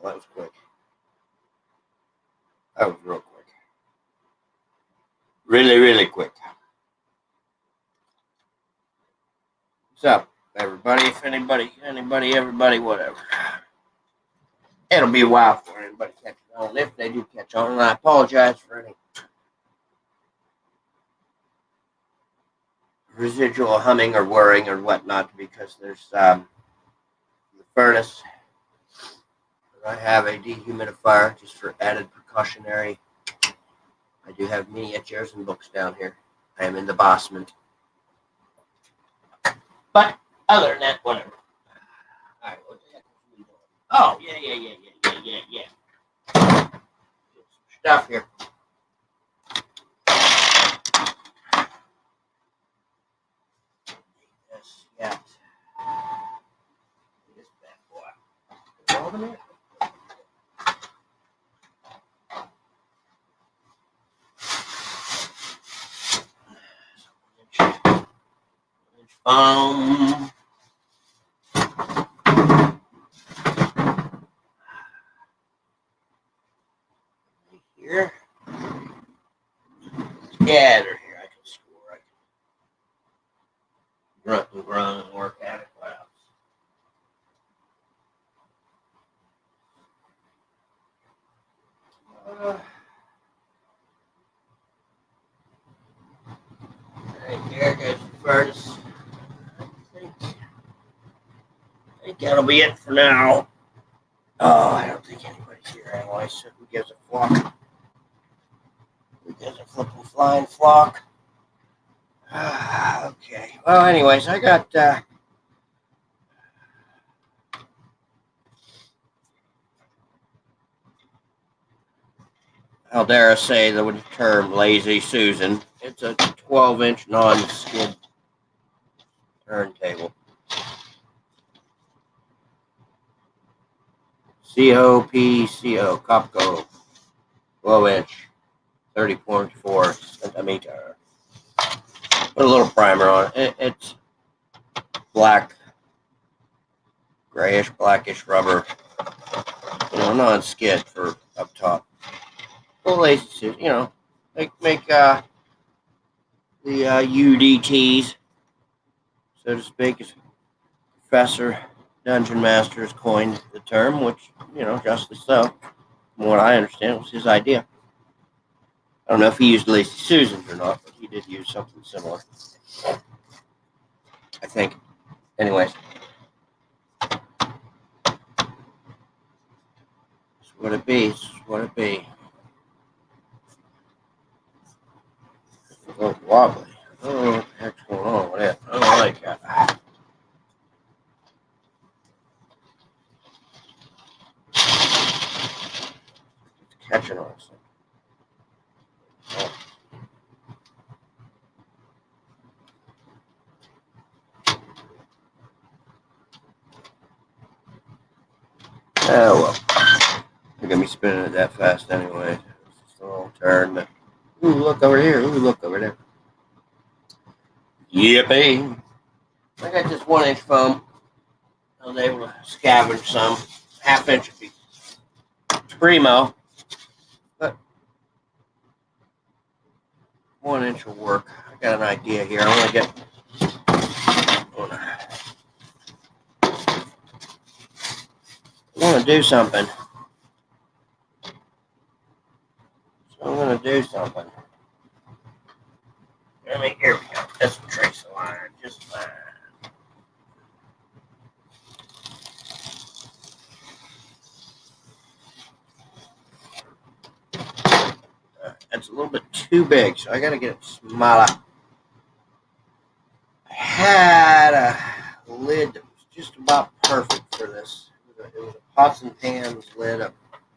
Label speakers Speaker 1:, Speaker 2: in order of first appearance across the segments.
Speaker 1: Well, that was quick. That was real quick. Really, really quick. What's up, everybody? If anybody, everybody, whatever. It'll be a while before anybody catches on. If they do catch on, and I apologize for any residual humming or whirring or whatnot, because there's the furnace. I have a dehumidifier just for added precautionary. I do have miniatures and books down here. I am in the basement. But other than that, whatever. All right, what the heck are we doing? Oh, yeah. Get some stuff here. Yes, yeah. This bad boy. Over there. Here. Gather here. I can score. I can grunt and grunt and work at it. What else? Right here goes the furnace. I think that'll be it for now. Oh, I don't think anybody's here anyway, so who gives a flock? Who gives a flipping flying flock? Okay. Well, anyways, I got I'll dare say the term Lazy Susan. It's a 12-inch non-skid turntable. Copco, 12-inch, 30.4 centimeter. Put a little primer on it. It's black, grayish, blackish rubber. Non-skid for up top. Well, Lazy Susan, make the UDTs, so to speak, as Professor Dungeon Master has coined the term, which, justly so, from what I understand, was his idea. I don't know if he used Lazy Susans or not, but he did use something similar, I think. Anyways. This is what it be. It's a little wobbly. I don't know what the heck's going on with it. I don't like that. It's catching on something. Oh, well. They're going to be spinning it that fast anyway. It's just a little turn. But, ooh, look over here. Ooh, look over there. Yippee. I got this 1-inch foam. I was able to scavenge some. Half-inch would be primo. But 1 inch will work. I got an idea here. I want to do something. Here we go. This will trace the line just fine. That's a little bit too big, so I got to get it smaller. I had a lid that was just about perfect for this. It was a pots and pans lid.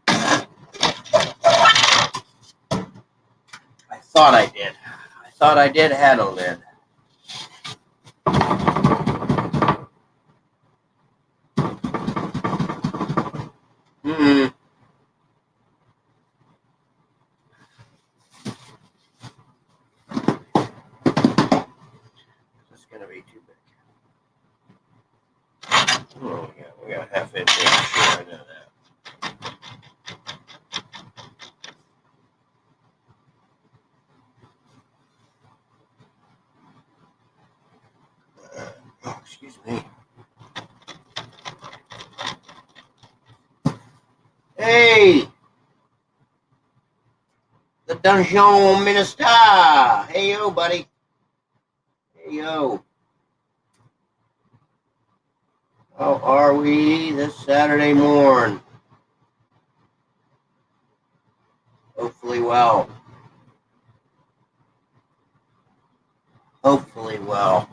Speaker 1: I thought I did have a lid. It's going to be too big. Oh, yeah, we got a half-inch. Sure, I know that. Excuse me. Hey, the Dungeon Minister. Hey, yo, buddy. Hey, yo. How are we this Saturday morn? Hopefully well. Hopefully well.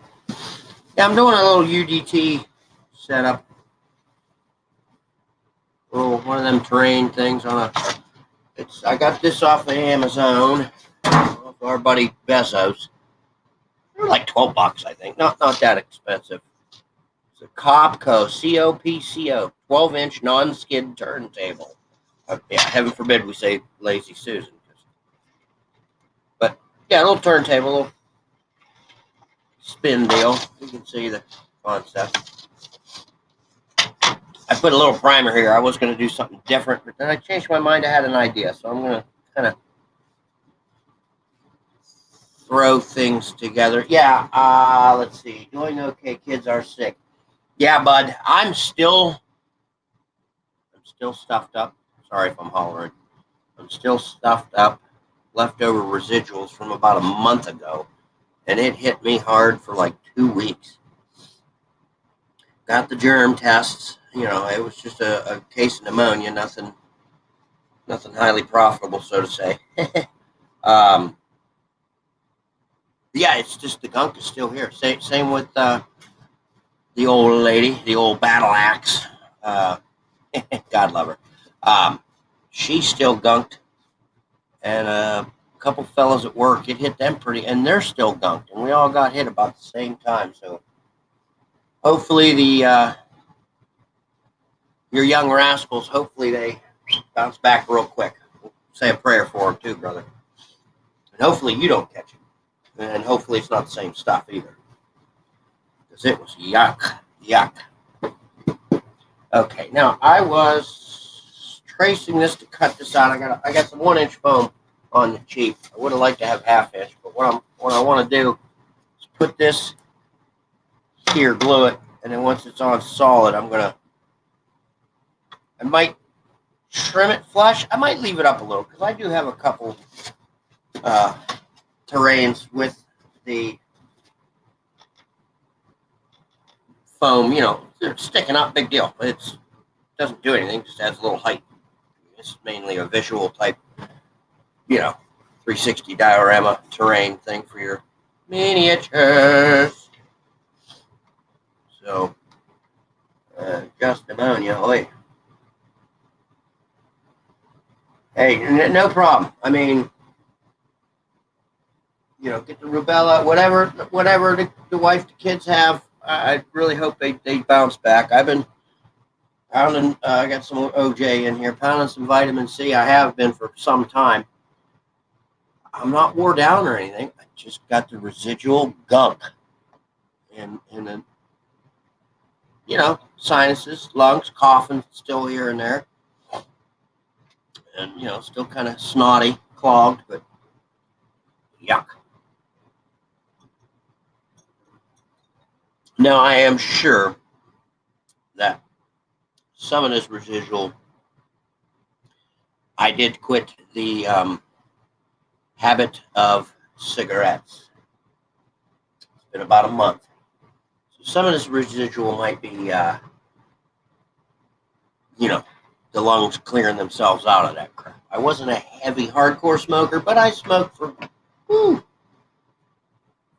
Speaker 1: Yeah, I'm doing a little UDT setup. One of them terrain things on a. I got this off of Amazon. Off our buddy Bezos. They're like $12, I think. Not that expensive. It's a Copco, COPCO, 12-inch non-skid turntable. Yeah, heaven forbid we say Lazy Susan. But yeah, a little turntable, a little spin deal. You can see the fun stuff. I put a little primer here. I was going to do something different, but then I changed my mind. I had an idea, so I'm going to kind of throw things together. Yeah, let's see. Doing okay. Kids are sick. Yeah, bud. I'm still stuffed up. Sorry if I'm hollering. I'm still stuffed up. Leftover residuals from about a month ago, and it hit me hard for like 2 weeks. Got the germ tests. You know, it was just a case of pneumonia. Nothing highly profitable, so to say. Yeah, it's just the gunk is still here. Same with the old lady, the old battle axe. God love her. She's still gunked, and a couple fellows at work, it hit them pretty, and they're still gunked, and we all got hit about the same time. So hopefully your young rascals, hopefully they bounce back real quick. We'll say a prayer for them too, brother. And hopefully you don't catch it. And hopefully it's not the same stuff either. Because it was yuck. Okay, now I was tracing this to cut this out. I got some 1-inch foam on the cheap. I would have liked to have 1/2 inch, but what I want to do is put this here, glue it, and then once it's on solid, I might trim it flush. I might leave it up a little because I do have a couple terrains with the foam. You know, they're sticking up, big deal. It doesn't do anything, just adds a little height. It's mainly a visual type, 360 diorama terrain thing for your miniatures. So, just pneumonia. Oi. Hey, no problem. I mean, get the rubella, whatever the wife, the kids have. I really hope they bounce back. I've been pounding. I got some OJ in here, pounding some vitamin C. I have been for some time. I'm not wore down or anything. I just got the residual gunk, and then sinuses, lungs, coughing still here and there, and still kind of snotty, clogged, but yuck. Now, I am sure that some of this residual, I did quit the habit of cigarettes. It's been about a month. So some of this residual might be, the lungs clearing themselves out of that crap. I wasn't a heavy, hardcore smoker, but I smoked for,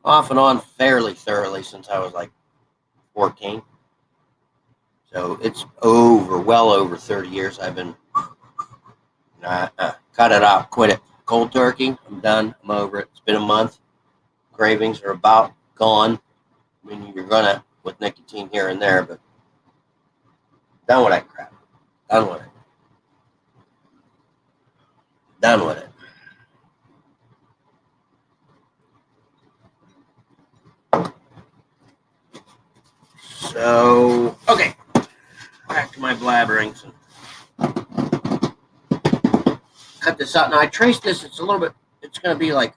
Speaker 1: off and on fairly thoroughly since I was like 14. So it's well over 30 years I've been cut it out, quit it. Cold turkey, I'm done. I'm over it. It's been a month. Cravings are about gone. I mean, you're gonna with nicotine here and there, but done with that crap. Done with it. Done with it. So, okay. Back to my blabberings. Cut this out. Now, I traced this. It's going to be like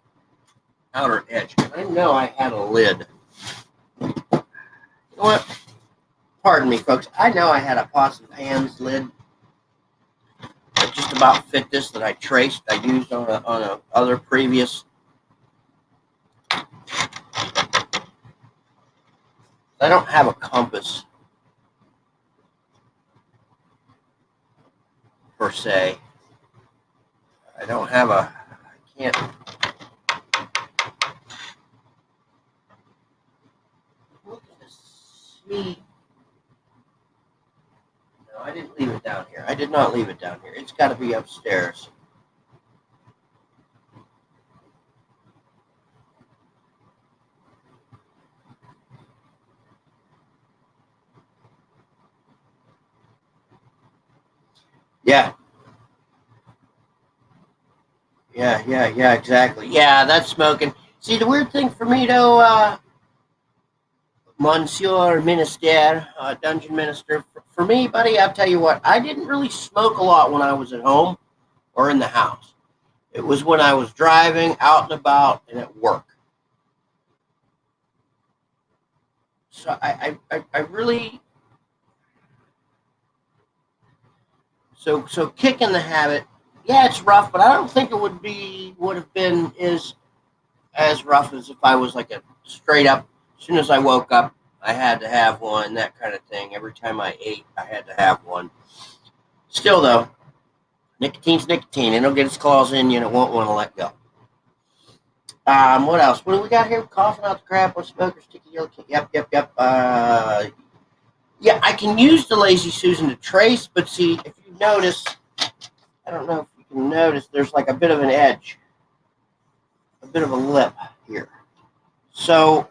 Speaker 1: outer edge. I know I had a lid. You know what? Pardon me, folks. I know I had a pots and pans lid that just about fit this that I traced. I used on a other previous. I don't have a compass per se. I don't have a. I can't. Look at this sweet. No, I didn't leave it down here. I did not leave it down here. It's got to be upstairs. Yeah. Yeah, exactly. Yeah, that's smoking. See, the weird thing for me, though, Monsieur Minister, Dungeon Minister, for me, buddy, I'll tell you what, I didn't really smoke a lot when I was at home or in the house. It was when I was driving, out and about, and at work. So I really, so kicking the habit, yeah, it's rough, but I don't think it would have been as rough as if I was like a straight up. As soon as I woke up, I had to have one, that kind of thing. Every time I ate, I had to have one. Still, though, nicotine's nicotine. It'll get its claws in you and it won't want to let go. What else? What do we got here? Coughing out the crap with smoker, sticky yellow. Yep. Yeah, I can use the Lazy Susan to trace, but see, if you notice, I don't know if you can notice, there's like a bit of an edge, a bit of a lip here. So,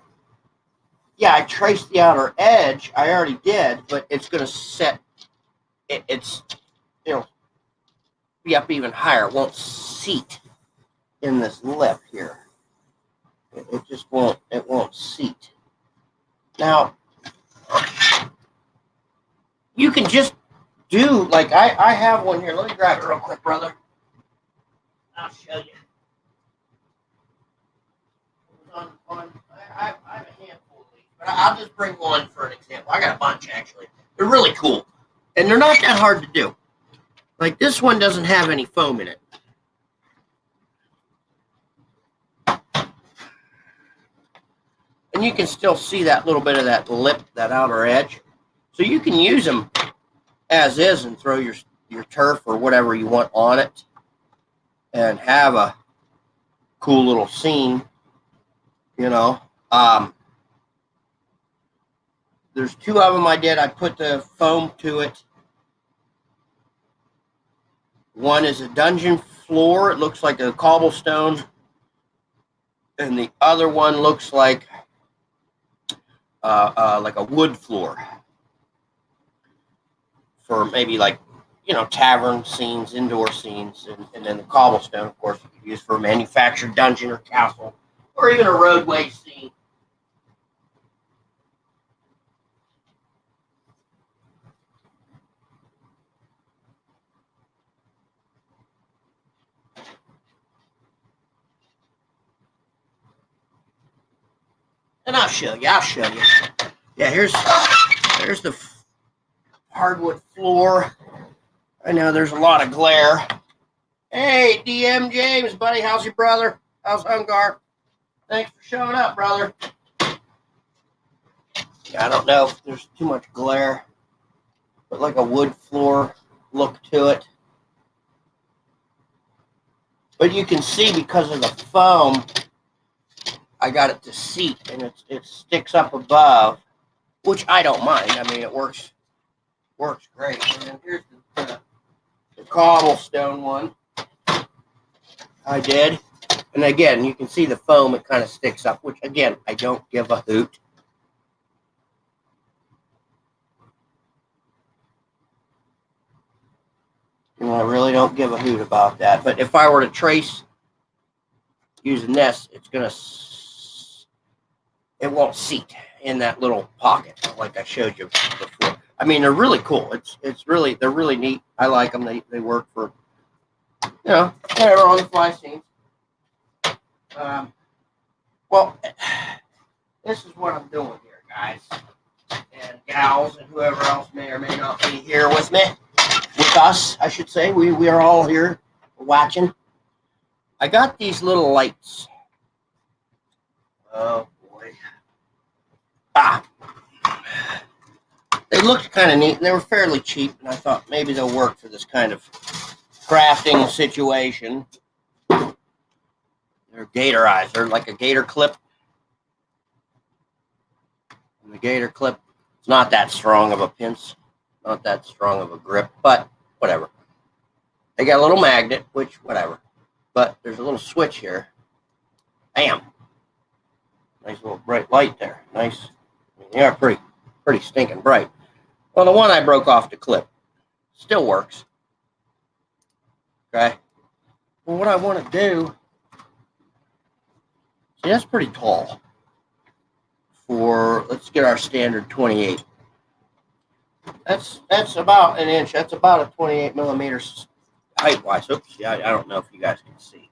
Speaker 1: yeah, I traced the outer edge. I already did, but it's going to set, it'll be up even higher. It won't seat in this lip here. It just won't, it won't seat. Now, you can just do, like, I have one here. Let me grab it real quick, brother. I'll show you. I have a handful of these, but I'll just bring one for an example. I got a bunch, actually. They're really cool, and they're not that hard to do. Like, this one doesn't have any foam in it. And you can still see that little bit of that lip, that outer edge. So you can use them as is and throw your turf or whatever you want on it and have a cool little scene, you know. There's two of them I did. I put the foam to it. One is a dungeon floor. It looks like a cobblestone. And the other one looks like a wood floor for maybe like, tavern scenes, indoor scenes. And then the cobblestone, of course, you could use for a manufactured dungeon or castle or even a roadway scene. And I'll show you. Yeah, here's the hardwood floor. I know there's a lot of glare. Hey, DM James, buddy, how's your brother? How's Hungar? Thanks for showing up, brother. Yeah, I don't know if there's too much glare, but like a wood floor look to it. But you can see because of the foam, I got it to seat, and it sticks up above, which I don't mind. I mean, it works great. And then here's the cobblestone one I did. And again, you can see the foam, it kind of sticks up, which again, I don't give a hoot. I really don't give a hoot about that. But if I were to trace using this, it won't seat in that little pocket like I showed you before. I mean, they're really cool. They're really neat. I like them. They work for, whatever on the fly scenes. Well, this is what I'm doing here, guys. gals, and whoever else may or may not be here with me. With us, I should say. We are all here watching. I got these little lights. Oh, boy. They looked kind of neat, and they were fairly cheap, and I thought maybe they'll work for this kind of crafting situation. They're gator eyes. They're like a gator clip. And the gator clip, it's not that strong of a pinch, not that strong of a grip, but whatever. They got a little magnet, which, whatever. But there's a little switch here. Bam. Nice little bright light there. Nice. They are pretty stinking bright. Well, the one I broke off the clip still works. Okay. Well, what I want to do, see, that's pretty tall for, let's get our standard 28. That's about an inch. That's about a 28 millimeters height-wise. Oops, yeah, I don't know if you guys can see.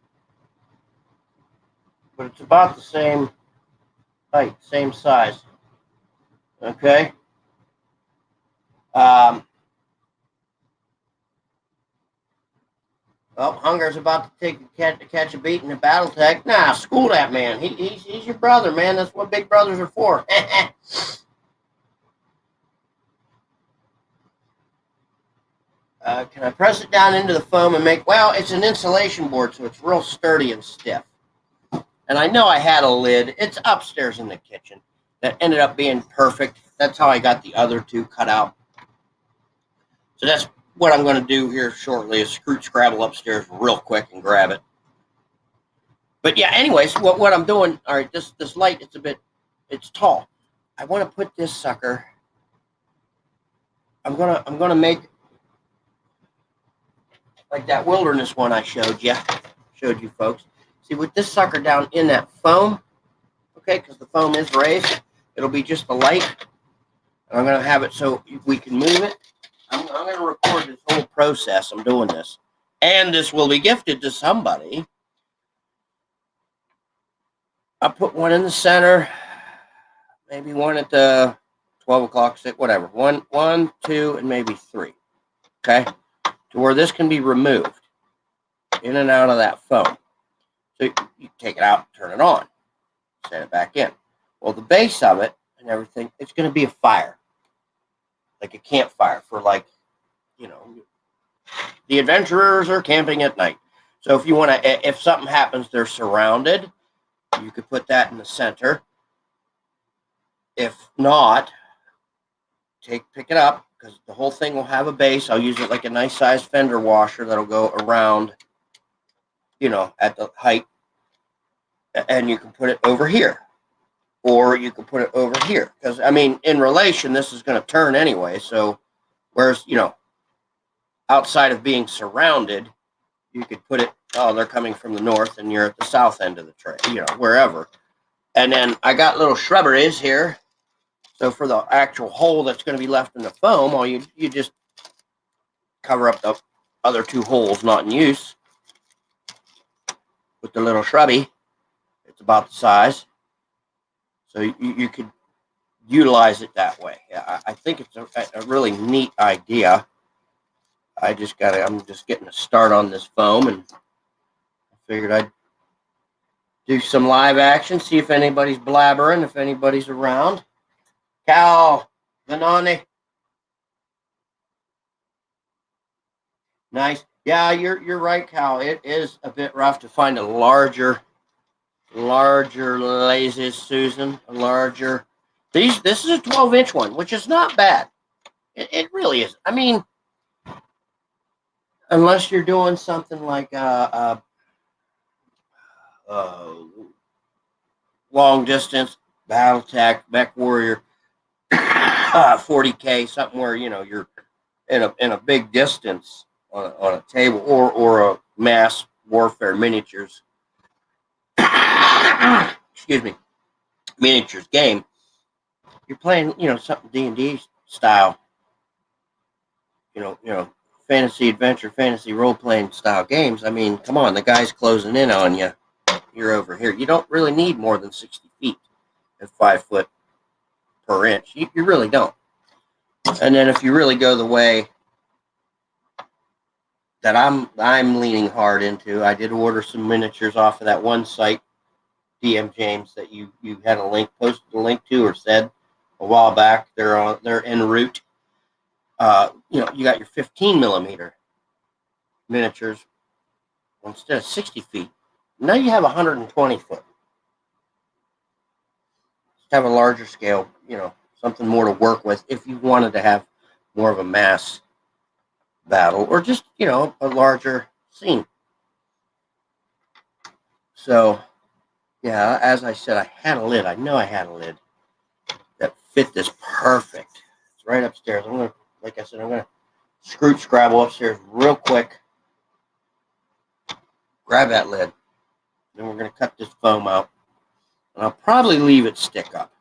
Speaker 1: But it's about the same height, same size. Okay. Well, Hunger's about to catch a beat in the battle tag. Nah, school that man. He's your brother, man. That's what big brothers are for. Can I press it down into the foam and make... Well, it's an insulation board, so it's real sturdy and stiff. And I know I had a lid. It's upstairs in the kitchen. That ended up being perfect. That's how I got the other two cut out. So that's what I'm going to do here shortly, is scrabble upstairs real quick and grab it. But yeah, anyways, what I'm doing, all right, this light, it's tall. I want to put this sucker, I'm gonna make like that wilderness one I showed you folks. See, with this sucker down in that foam, okay, because the foam is raised, it'll be just the light. And I'm gonna have it so we can move it. I'm going to record this whole process. I'm doing this. And this will be gifted to somebody. I'll put one in the center. Maybe one at the 12 o'clock, whatever. One, two, and maybe three. Okay? To where this can be removed. In and out of that foam. So you take it out, turn it on. Set it back in. Well, the base of it and everything, it's going to be a fire. Like a campfire for, like, you know, the adventurers are camping at night. So if you want to, if something happens, they're surrounded. You could put that in the center. If not, pick it up, because the whole thing will have a base. I'll use it like a nice size fender washer that'll go around, you know, at the height. And you can put it over here. Or you can put it over here. Because, I mean, in relation, this is going to turn anyway. So, whereas, you know, outside of being surrounded, you could put it, oh, they're coming from the north and you're at the south end of the tray, you know, wherever. And then I got little shrubberies here. So for the actual hole that's going to be left in the foam, all you just cover up the other two holes not in use with the little shrubby. It's about the size. So you could utilize it that way. Yeah, I think it's a really neat idea. I'm just getting a start on this foam, and I figured I'd do some live action, see if anybody's blabbering, if anybody's around. Cal, Vanani. Nice. Yeah, you're right, Cal. It is a bit rough to find a larger lazy Susan, a larger. This is a 12-inch one, which is not bad. It really is. I mean, unless you're doing something like long distance battle tech mech warrior 40K, something where, you know, you're in a big distance on a table, or a mass warfare miniatures. Excuse me, miniatures game. You're playing, you know, something D&D style. You know, fantasy adventure, fantasy role-playing style games. I mean, come on, the guy's closing in on you. You're over here. You don't really need more than 60 feet at 5 foot per inch. You really don't. And then if you really go the way that I'm leaning hard into, I did order some miniatures off of that one site, DM James, that you had posted a link to, or said a while back. They're en route. You got your 15 millimeter miniatures instead of 60 feet. Now you have 120 foot. Just have a larger scale, something more to work with if you wanted to have more of a mass battle, or just, a larger scene. So, yeah, as I said, I had a lid. I know I had a lid that fit this perfect. It's right upstairs. Like I said, I'm going to scrabble upstairs real quick, grab that lid. Then we're going to cut this foam out. And I'll probably leave it stick up.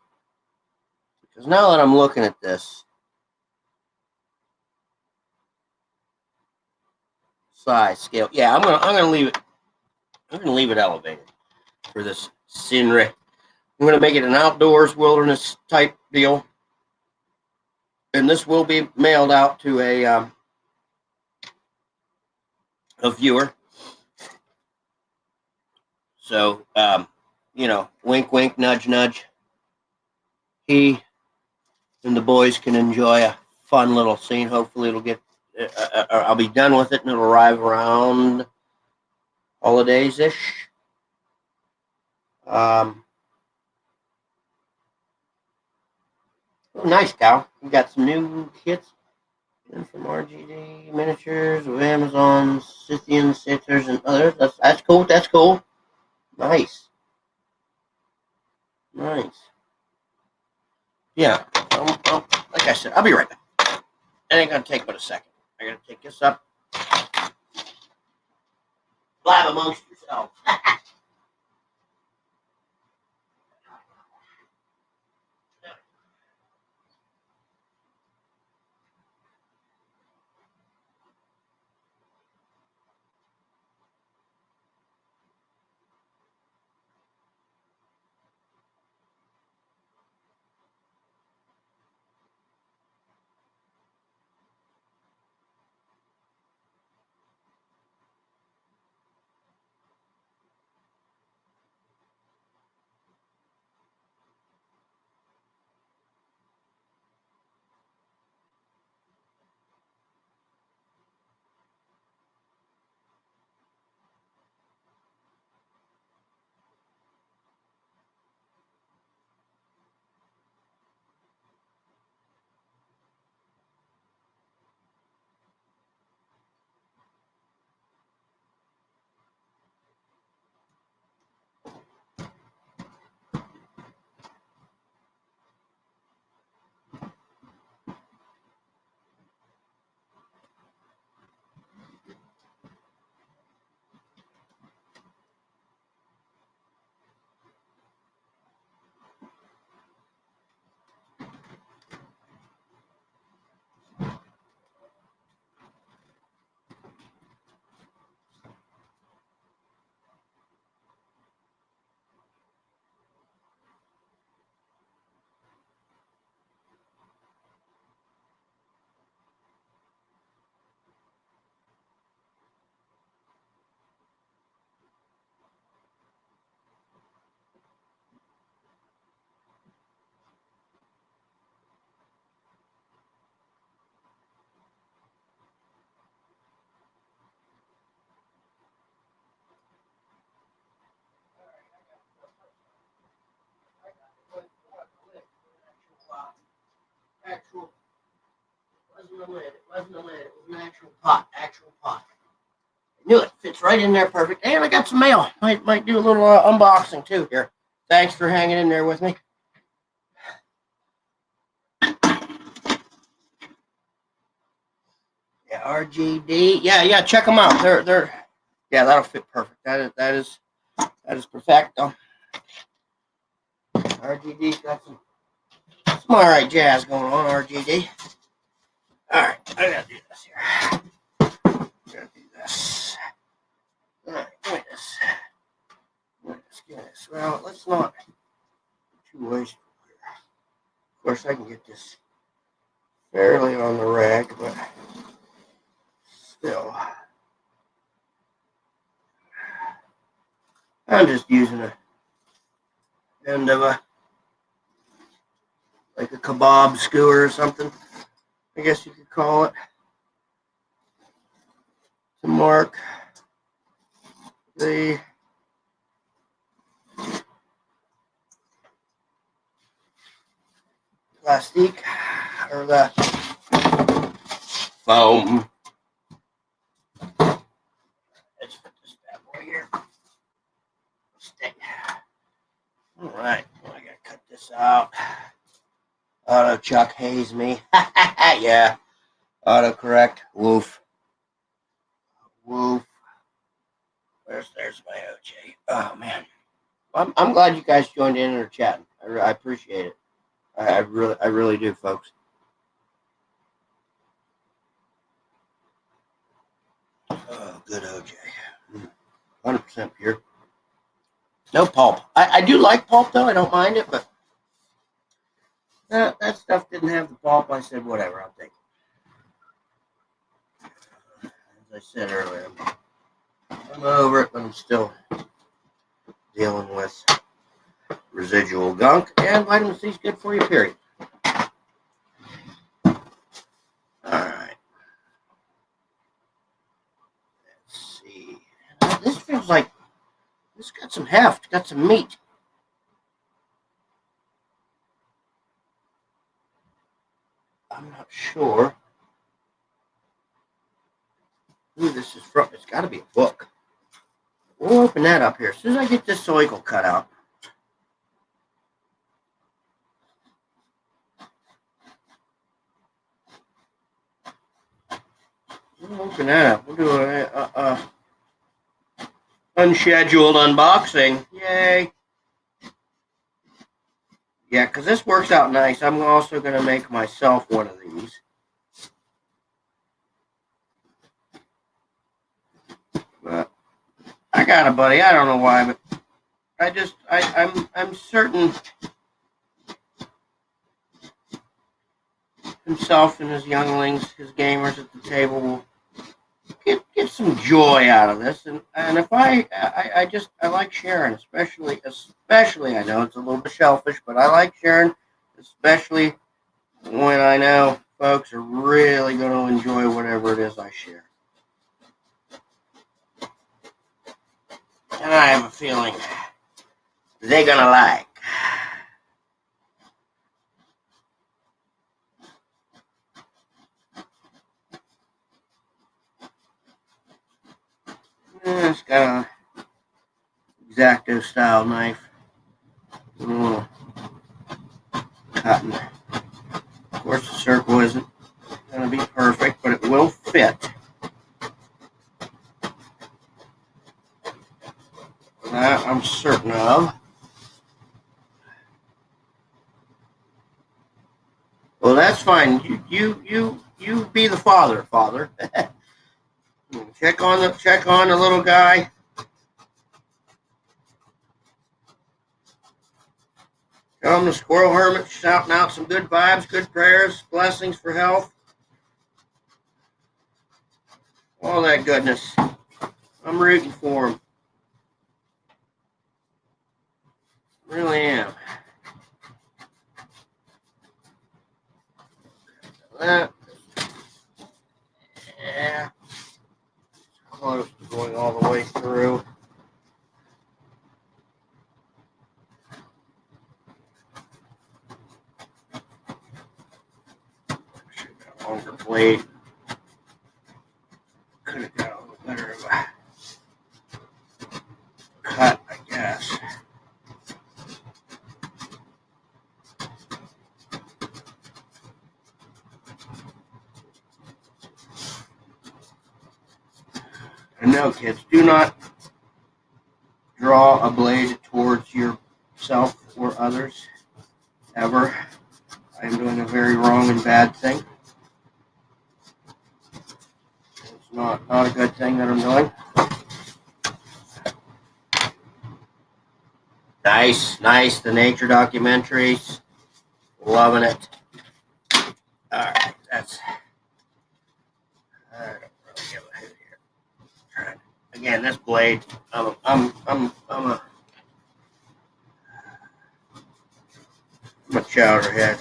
Speaker 1: Because now that I'm looking at this size, scale, yeah, I'm gonna leave it. I'm gonna leave it elevated for this scenery. I'm gonna make it an outdoors wilderness type deal, and this will be mailed out to a viewer. So, wink, wink, nudge, nudge. He and the boys can enjoy a fun little scene. Hopefully, it'll get. I'll be done with it, and it'll arrive around holidays-ish. Oh, nice, Cal. We got some new kits from RGD Miniatures with Amazon, Scythian, Sixers, and others. That's cool. That's cool. Nice. Nice. Yeah. Like I said, I'll be right back. It ain't gonna take but a second. I gotta take this up. Blab amongst yourselves. Actual wasn't a lid. It wasn't a lid. It was an actual pot. Actual pot. I knew it. Fits right in there perfect. And I got some mail. Might do a little unboxing too here. Thanks for hanging in there with me. Yeah, RGD. Yeah. Check them out. They're. Yeah, that'll fit perfect. That is perfecto. RGD's got some all right jazz going on. RGD. All right, I gotta do this here. Gotta do this. All right, give me this. Give me this. Well, let's not too wasteful here. Of course, I can get this fairly on the rag, but still. I'm just using a end of like a kebab skewer or something, I guess you could call it, to mark the plastique or the foam. Let's put this bad boy here. Stay. All right, well, I gotta cut this out. Auto Chuck haze me. Yeah. Autocorrect. Woof. Woof. There's my OJ. Oh man. I'm glad you guys joined in and are chatting. I appreciate it. I really do, folks. Oh, good OJ. 100% pure. No pulp. I do like pulp though. I don't mind it, but that stuff didn't have the pulp. I said, whatever, I'll take it. As I said earlier, I'm over it, but I'm still dealing with residual gunk, and vitamin C is good for you, period. All right. Let's see. This feels like this got some heft, got some meat. I'm not sure who this is from. It's got to be a book. We'll open that up here as soon as I get this soigle cut out. We'll open that up. We'll do a unscheduled unboxing. Yay. Yeah, because this works out nice. I'm also going to make myself one of these. But I got it, buddy. I don't know why, but I'm certain himself and his younglings, his gamers at the table will get some joy out of this. And if I like sharing, especially I know it's a little bit selfish, but I like sharing, especially when I know folks are really going to enjoy whatever it is I share. And I have a feeling they're going to like. It's got a X-Acto style knife. A little cutting. Of course, the circle isn't going to be perfect, but it will fit. That I'm certain of. Well, that's fine. You be the father. Check on the little guy. Tell him the squirrel hermit shouting out some good vibes, good prayers, blessings for health. All that goodness. I'm rooting for him. Really am. That, yeah. Close to going all the way through. Should have got a longer blade. Could have got a little better of a cut, I guess. And no, kids, do not draw a blade towards yourself or others, ever. I am doing a very wrong and bad thing. It's not a good thing that I'm doing. Nice, the nature documentaries. Loving it. All right, that's I don't really give a hoot here. Again, this blade, I'm a chowderhead.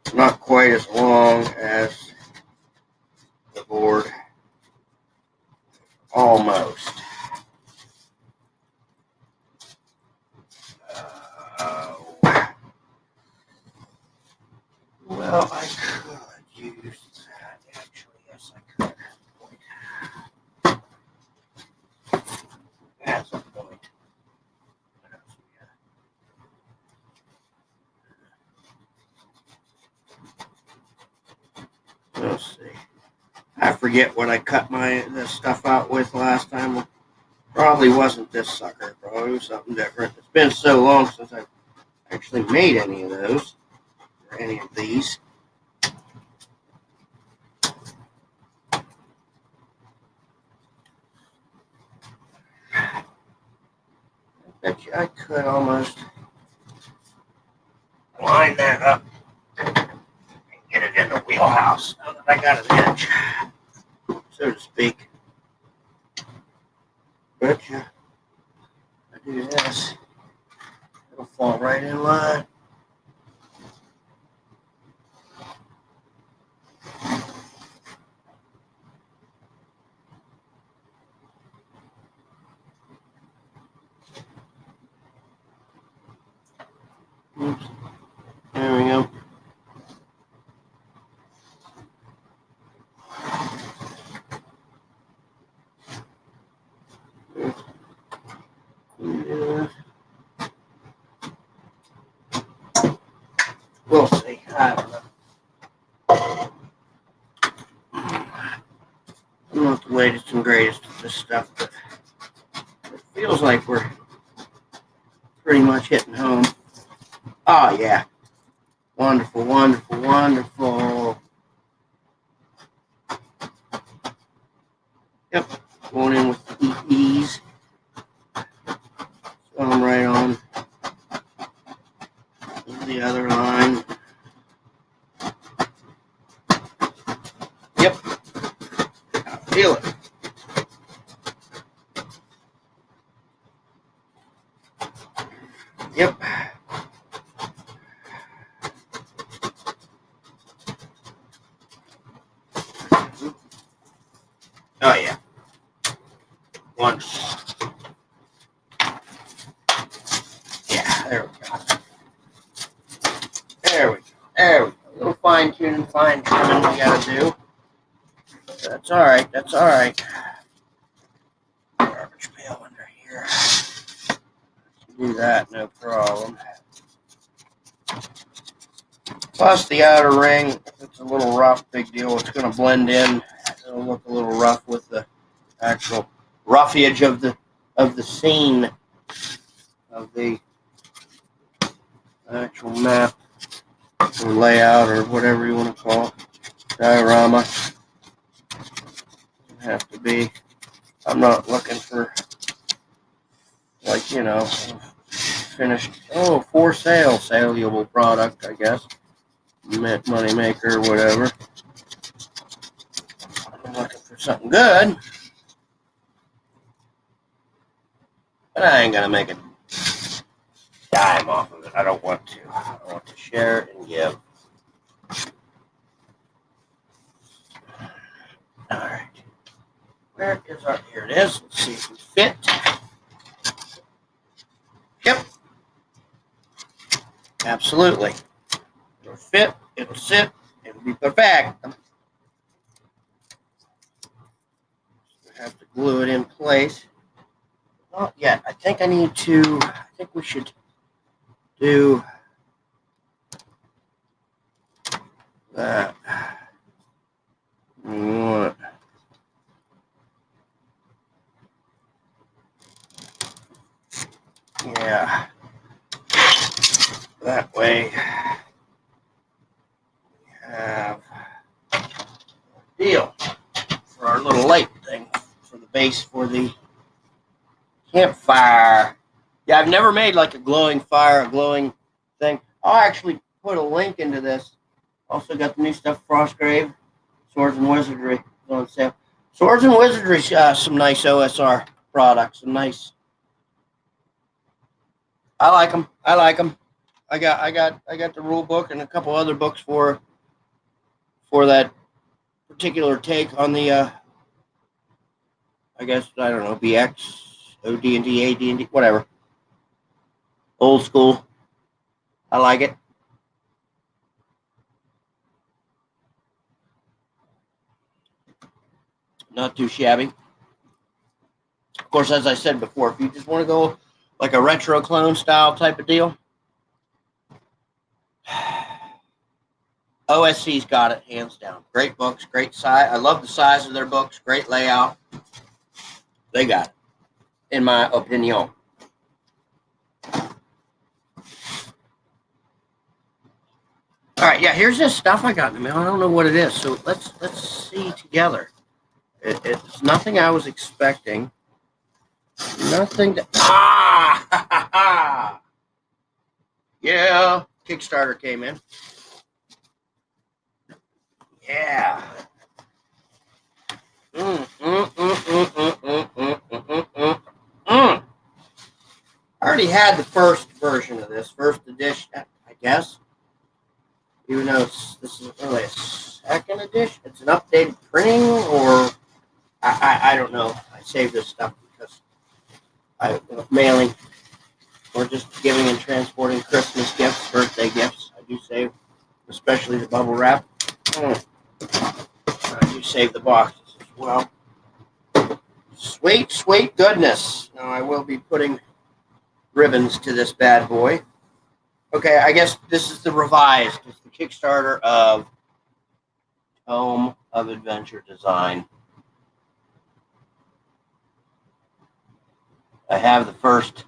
Speaker 1: It's not quite as long as the board, almost. Well, I could use that. Actually, yes, I could. That's a point. We'll see. I forget what I cut this stuff out with last time. Probably wasn't this sucker. Probably was something different. It's been so long since I've actually made any of those or any of these. I bet you I could almost line that up and get it in the wheelhouse now that I got an edge, so to speak. Bet you I do this, it'll fall right in line. Oops. There we go. Yeah. We'll see. I don't know. I'm not the latest and greatest at this stuff, but it feels like we're pretty much hitting home. Oh, yeah. Wonderful, wonderful, wonderful. Yep. Going in with ease. So I'm right on the other line. Yep. I feel it. Yep. Oh, yeah. Wonderful. Yeah, there we go. There we go. There we go. A little fine tuning, fine trimming we gotta do. That's all right. That's all right. Garbage pail under here. Do that, no problem. Plus the outer ring, it's a little rough, big deal. It's going to blend in. It'll look a little rough with the actual roughage of the scene of the actual map or layout or whatever you want to call it. Diorama. Doesn't have to be. I'm not looking for, like, you know, finished, for sale, saleable product, I guess. Money maker, whatever. I'm looking for something good, but I ain't gonna make a dime off of it. I don't want to. I want to share and give. All right. Where is our? Here it is. Let's see if we fit. Yep. Absolutely. It'll fit. It'll sit. It'll be perfect. I have to glue it in place. Not yet. I think we should do that. What? Yeah. That way we have a deal for our little light thing for the base for the campfire. Yeah, I've never made like a glowing fire, a glowing thing. I'll actually put a link into this Also got the new stuff, Frostgrave, Swords and Wizardry on sale. Swords and Wizardry, some nice OSR products, some nice. I like them. I like them. I got the rule book and a couple other books for that particular take on the. I guess I don't know, BX, OD&D, AD&D, whatever. Old school. I like it. Not too shabby. Of course, as I said before, if you just want to go like a retro clone style type of deal, OSC's got it hands down. Great books, great size. I love the size of their books. Great layout. They got it, in my opinion. All right, yeah. Here's this stuff I got in the mail. I don't know what it is, so let's see together. It's nothing I was expecting. Nothing to. Yeah, Kickstarter came in. Yeah. I already had the first version of this, first edition, I guess. Even though this is really a second edition. It's an updated printing, or I don't know. I saved this stuff because I mailing or just giving and transporting Christmas gifts, birthday gifts. I do save, especially the bubble wrap. I do save the boxes as well. Sweet, sweet goodness. Now I will be putting ribbons to this bad boy. Okay, I guess this is the revised. It's the Kickstarter of Tome of Adventure Design. I have the first.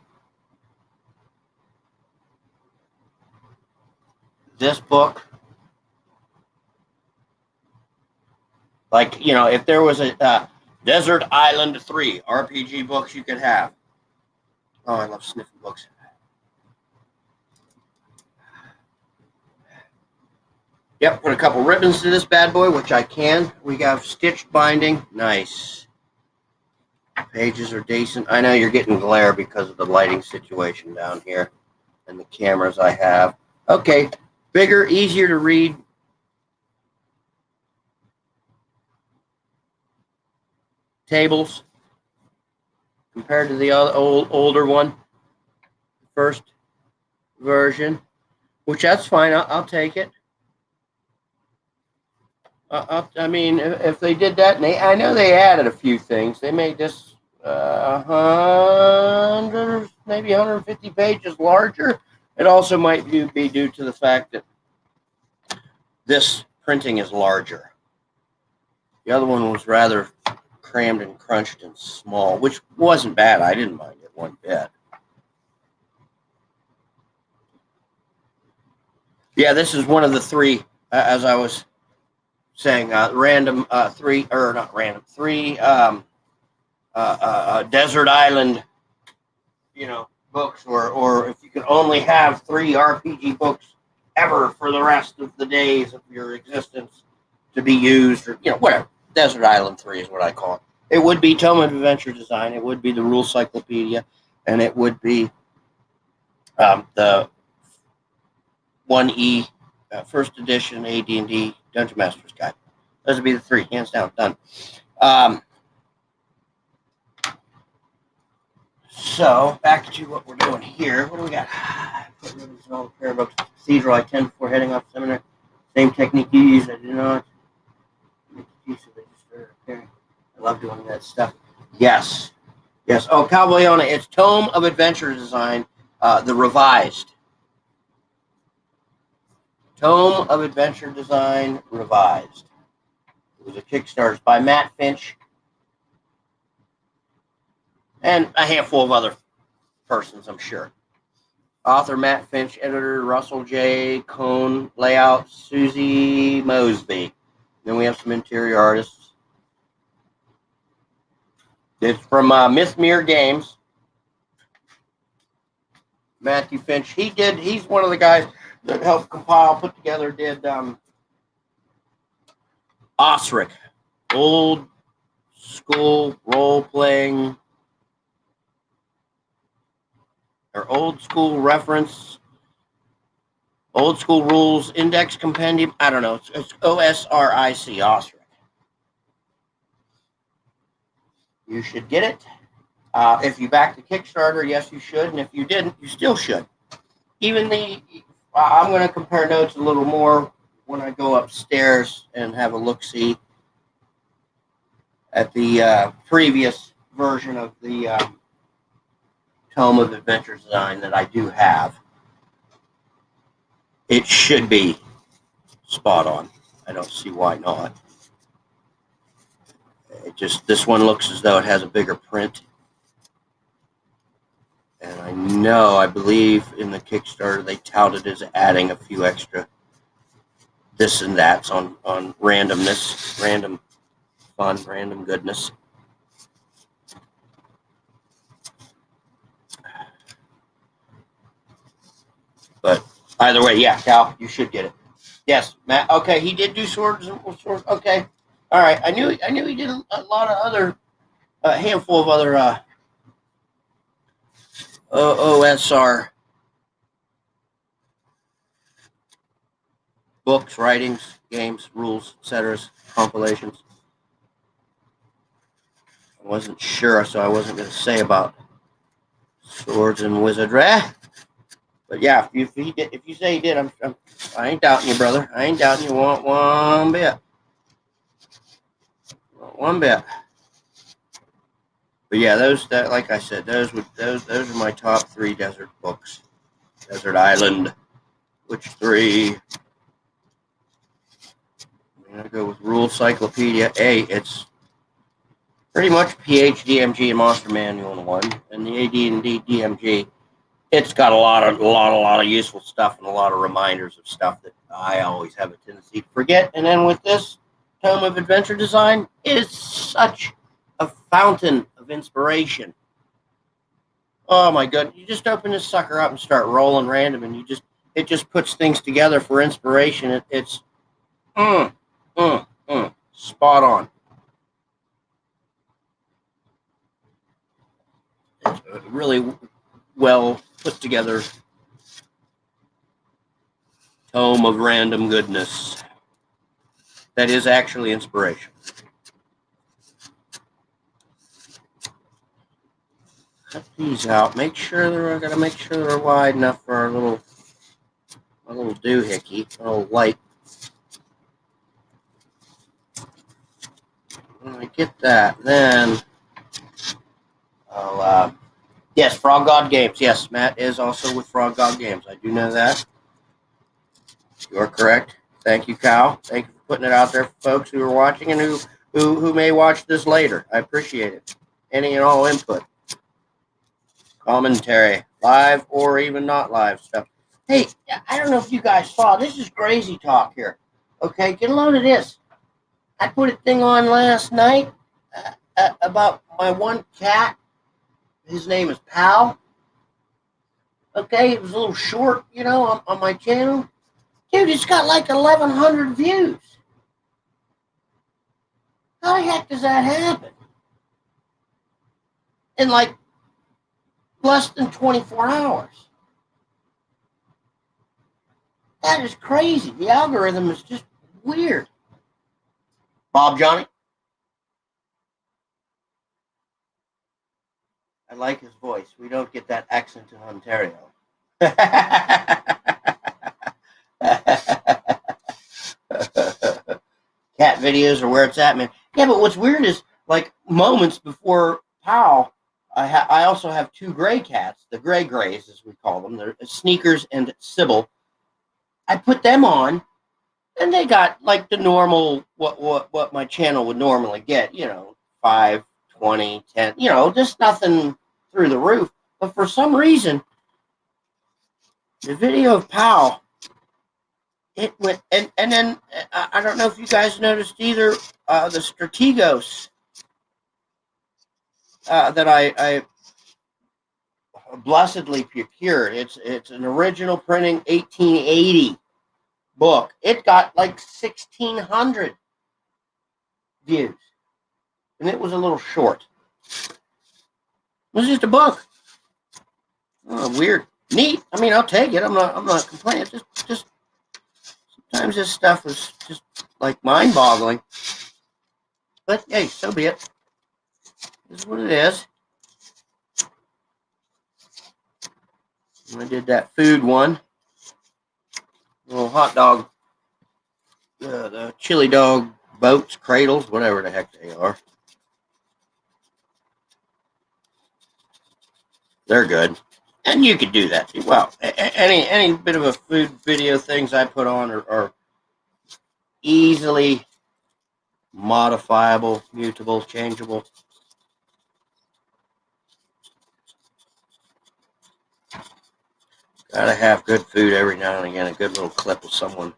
Speaker 1: This book, like, you know, if there was a Desert Island 3 RPG books you could have. Oh, I love sniffing books. Yep, put a couple ribbons to this bad boy, which I can. We have stitched binding. Nice. Pages are decent. I know you're getting glare because of the lighting situation down here and the cameras I have. Okay, bigger, easier to read. Tables compared to the older one, first version, which that's fine. I'll take it. I mean, if they did that, and I know they added a few things. They made this 100, maybe 150 pages larger. It also might be due to the fact that this printing is larger. The other one was rather crammed and crunched and small, which wasn't bad. I didn't mind it one bit. Yeah, this is one of the three, as I was saying, random three, or not random, three desert island, you know, books, or if you could only have 3 RPG books ever for the rest of the days of your existence to be used, or, you know, whatever. Desert Island 3 is what I call it. It would be Tome of Adventure Design. It would be the Rule Cyclopedia, and it would be the 1E first edition AD&D Dungeon Master's Guide. Those would be the 3, hands down, done. So back to what we're doing here. What do we got? Put ribbons in all the prayer books. Cathedral I tend before heading off seminary. Same technique you use. I do not. I love doing that stuff. Yes. Yes. Oh, Cowboyona. It's Tome of Adventure Design, the revised. Tome of Adventure Design, revised. It was a Kickstarter by Matt Finch and a handful of other persons, I'm sure. Author Matt Finch, editor Russell J. Cohn, layout Susie Mosby. Then we have some interior artists. It's from Mythmere Games. Matthew Finch. He's one of the guys that helped compile, put together, did Osric, old school role-playing or old school reference, old school rules index compendium. I don't know. It's OSRIC, Osric. You should get it. If you back the Kickstarter, yes, you should. And if you didn't, you still should. Even I'm going to compare notes a little more when I go upstairs and have a look-see at the previous version of the Tome of Adventure Design that I do have. It should be spot on. I don't see why not. This one looks as though it has a bigger print. And I believe in the Kickstarter they touted as adding a few extra this and that's on randomness, random fun, random goodness. But either way, yeah, Cal, you should get it. Yes, Matt. Okay, he did do swords. Okay, all right. I knew he did a lot of other, handful of other OSR books, writings, games, rules, etc., compilations. I wasn't sure, so I wasn't going to say about swords and wizardry. But yeah, if you say he did, I ain't doubting you, brother. I ain't doubting you one bit. One bit. But yeah, like I said, those are my top 3 desert books. Desert Island. Which 3? I'm gonna go with Rule Cyclopedia. It's pretty much PHDMG and Monster Manual in one, and the AD&D DMG. It's got a lot of useful stuff and a lot of reminders of stuff that I always have a tendency to forget. And then with this Tome of Adventure Design, it is such a fountain of inspiration. Oh my god! You just open this sucker up and start rolling random, and it just puts things together for inspiration. It's spot on. It's really well put together tome of random goodness that is actually inspiration. Cut these out. Make sure they're wide enough for our little doohickey, a little light. When I get that, then I'll yes, Frog God Games. Yes, Matt is also with Frog God Games. I do know that. You are correct. Thank you, Kyle. Thank you for putting it out there for folks who are watching and who may watch this later. I appreciate it. Any and all input, commentary, live or even not live stuff. Hey, I don't know if you guys saw. This is crazy talk here. Okay, get a load of this. I put a thing on last night about my one cat. His name is Pal. Okay, it was a little short, on my channel. Dude, it's got like 1,100 views. How the heck does that happen? In like less than 24 hours. That is crazy. The algorithm is just weird. Bob Johnny? I like his voice. We don't get that accent in Ontario. Cat videos are where it's at, man. Yeah, but what's weird is, like, moments before Powell, I also have 2 gray cats, the grays, as we call them. They're Sneakers and Sybil. I put them on, and they got, like, the normal, what my channel would normally get, 5, 20, 10, just nothing through the roof. But for some reason, the video of Powell, it went, and then I don't know if you guys noticed either, the Strategos that I blessedly procured. It's an original printing 1880 book. It got like 1,600 views. And it was a little short. It was just a book. Oh, weird. Neat. I mean, I'll take it. I'm not complaining. Just sometimes this stuff is just like mind-boggling. But hey, so be it. This is what it is. I did that food one. Little hot dog, the chili dog boats, cradles, whatever the heck they are. They're good. And you could do that. Well, any bit of a food video things I put on are easily modifiable, mutable, changeable. Gotta have good food every now and again. A good little clip of someone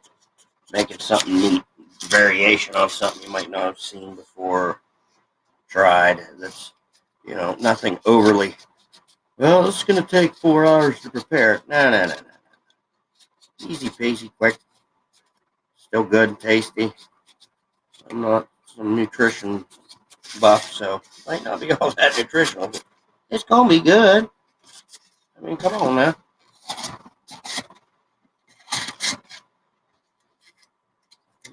Speaker 1: making something neat, variation on something you might not have seen before, tried. That's, nothing overly. Well, this is gonna take 4 hours to prepare. No. Easy peasy, quick. Still good and tasty. I'm not some nutrition buff, so it might not be all that nutritional. But it's gonna be good. I mean, come on now.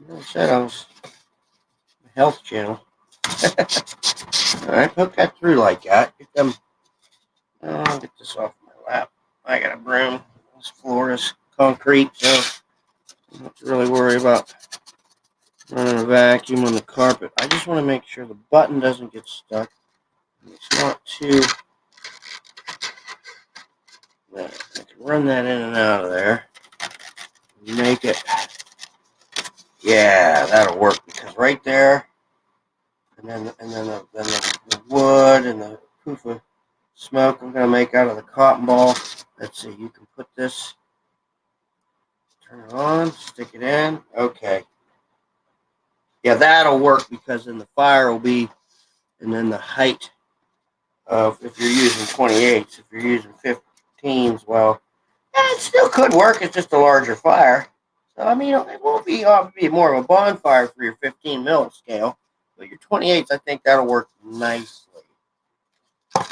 Speaker 1: I said I was a health channel. All right, hook that through like that. Get them. I'll get this off my lap. I got a broom. This floor is concrete, so I don't have to really worry about running a vacuum on the carpet. I just want to make sure the button doesn't get stuck. It's not too. I can run that in and out of there. Make it. Yeah, that'll work because right there, and then the wood and the poof of smoke I'm gonna make out of the cotton ball. Let's see. You can put this. Turn it on. Stick it in. Okay. Yeah, that'll work because then the fire will be, and then the height of, if you're using 28s, if you're using 15s, well, it still could work. It's just a larger fire. So, I mean, it won't be more of a bonfire for your 15 mil scale, but your 28s, I think that'll work nicely. I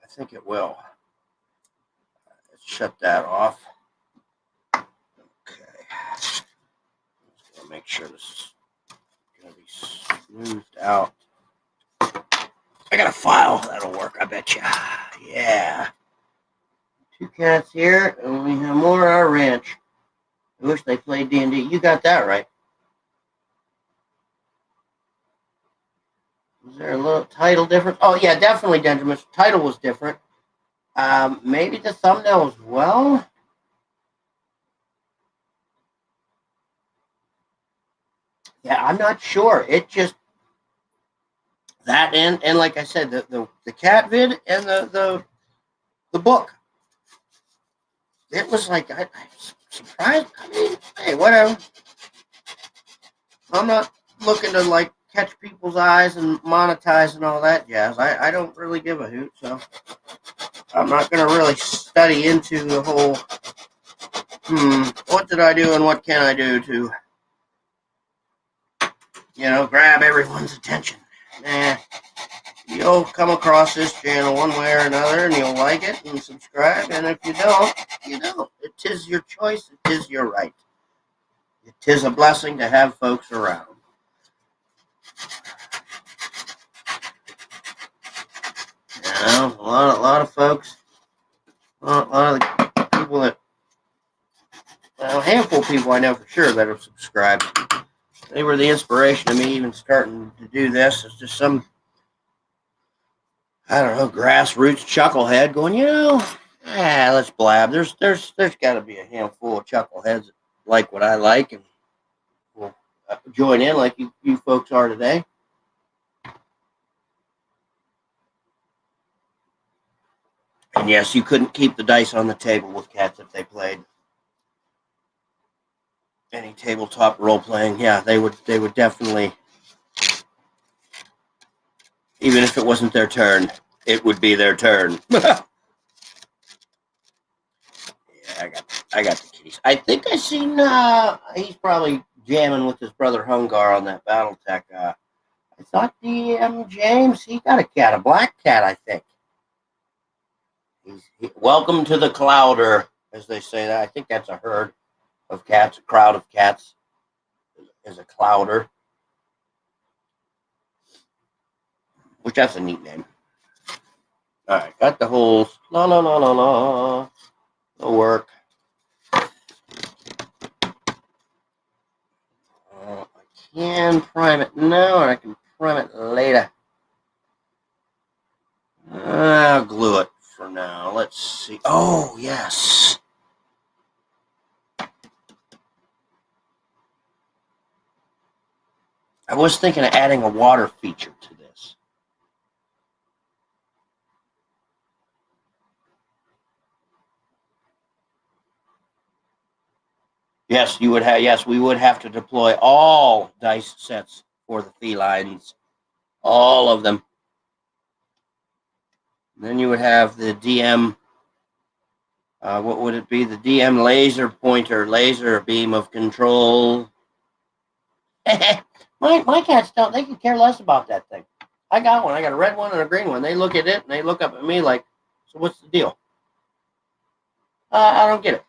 Speaker 1: think it will. Let's shut that off. Okay. Just gonna make sure this is gonna be smoothed out. I got a file that'll work, I bet you. Yeah. 2 cats here, and we have more at our ranch. I wish they played D&D. You got that right. Was there a little title difference? Oh, yeah, definitely, Denjamin. Title was different. Maybe the thumbnail as well. Yeah, I'm not sure. It just that and like I said, the cat vid and the book. It was like I surprised. I mean, hey, whatever. I'm not looking to like catch people's eyes and monetize and all that jazz. I don't really give a hoot, so I'm not going to really study into the whole. What did I do and what can I do to, grab everyone's attention? Nah. You'll come across this channel one way or another, and you'll like it and subscribe. And if you don't, you don't. It is your choice. It is your right. It is a blessing to have folks around. A lot of folks, a lot of the people that, a handful of people I know for sure that have subscribed. They were the inspiration of me even starting to do this. It's just some, I don't know, grassroots chucklehead going, let's blab. There's got to be a handful of chuckleheads that like what I like and will join in like you folks are today. And yes, you couldn't keep the dice on the table with cats if they played any tabletop role playing. Yeah, they would definitely, even if it wasn't their turn, it would be their turn. Yeah, I got the kitties. I think I seen he's probably jamming with his brother Hungar on that BattleTech I thought James, he got a cat, a black cat, I think. Welcome to the clouder, as they say that. I think that's a herd of cats, a crowd of cats is a clouder, which that's a neat name. All right, got the holes. La la la la la. It'll work. I can prime it now, and I can prime it later. I'll glue it for now. Let's see. Oh, yes. I was thinking of adding a water feature to this. Yes, you would have. Yes, we would have to deploy all dice sets for the felines, all of them. And then you would have the DM. What would it be? The DM laser pointer, laser beam of control. my cats don't. They could care less about that thing. I got one. I got a red one and a green one. They look at it and they look up at me like, "So what's the deal?" I don't get it.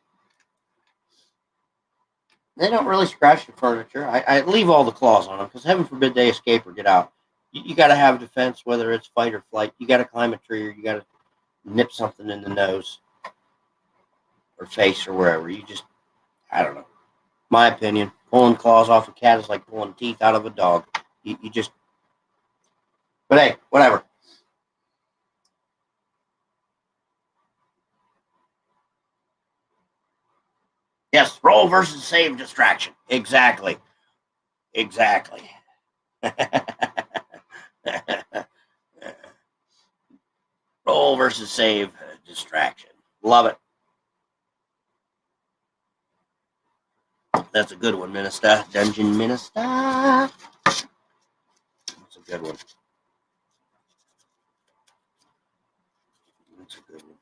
Speaker 1: They don't really scratch the furniture. I leave all the claws on them because heaven forbid they escape or get out. You got to have defense, whether it's fight or flight. You got to climb a tree or you got to nip something in the nose or face or wherever. I don't know. My opinion, pulling claws off a cat is like pulling teeth out of a dog. You just, but hey, whatever. Yes, roll versus save distraction. Exactly. Roll versus save distraction. Love it. That's a good one, Minister. Dungeon Minister. That's a good one. That's a good one.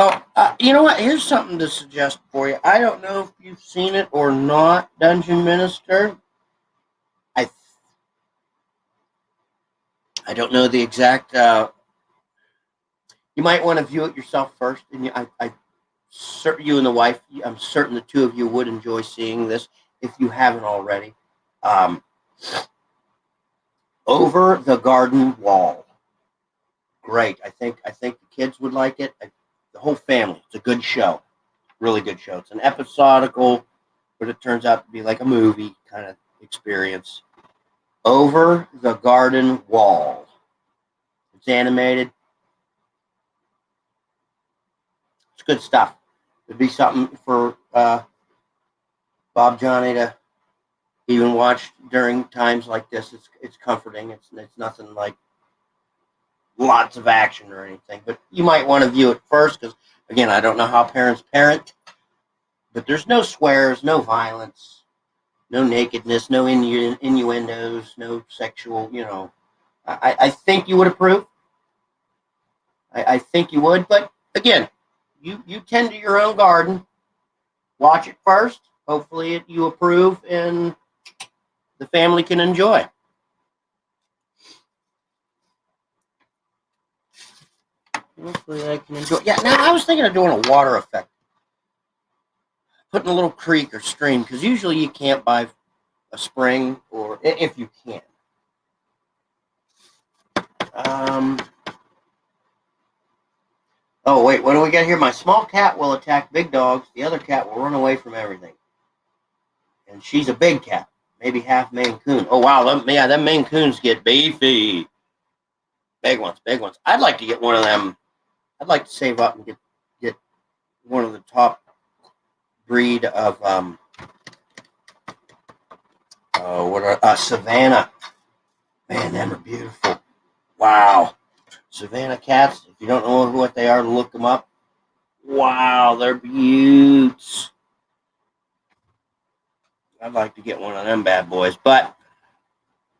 Speaker 1: Oh, you know what? Here's something to suggest for you. I don't know if you've seen it or not, Dungeon Minister. I don't know the exact. You might want to view it yourself first, and you and the wife. I'm certain the two of you would enjoy seeing this if you haven't already. Over the Garden Wall. Great. I think the kids would like it. The whole family. It's a good show. Really good show. It's an episodical, but it turns out to be like a movie kind of experience. Over the Garden Wall. It's animated. It's good stuff. It'd be something for Bob Johnny to even watch during times like this. It's comforting. It's nothing like lots of action or anything. But you might want to view it first because, again, I don't know how parents parent, but there's no swears, no violence, no nakedness, no innuendos, no sexual, I think you would approve. I think you would. But, again, you tend to your own garden. Watch it first. Hopefully you approve and the family can enjoy. Hopefully they can enjoy. Yeah, now I was thinking of doing a water effect. Putting a little creek or stream, because usually you can't buy a spring, or if you can. Oh, wait, what do we got here? My small cat will attack big dogs. The other cat will run away from everything. And she's a big cat. Maybe half Maine Coon. Oh, wow. Them Maine Coons get beefy. Big ones, big ones. I'd like to get one of them. I'd like to save up and get one of the top breed of Savannah. Man, them are beautiful. Wow. Savannah cats. If you don't know what they are, look them up. Wow, they're beauts. I'd like to get one of them bad boys, but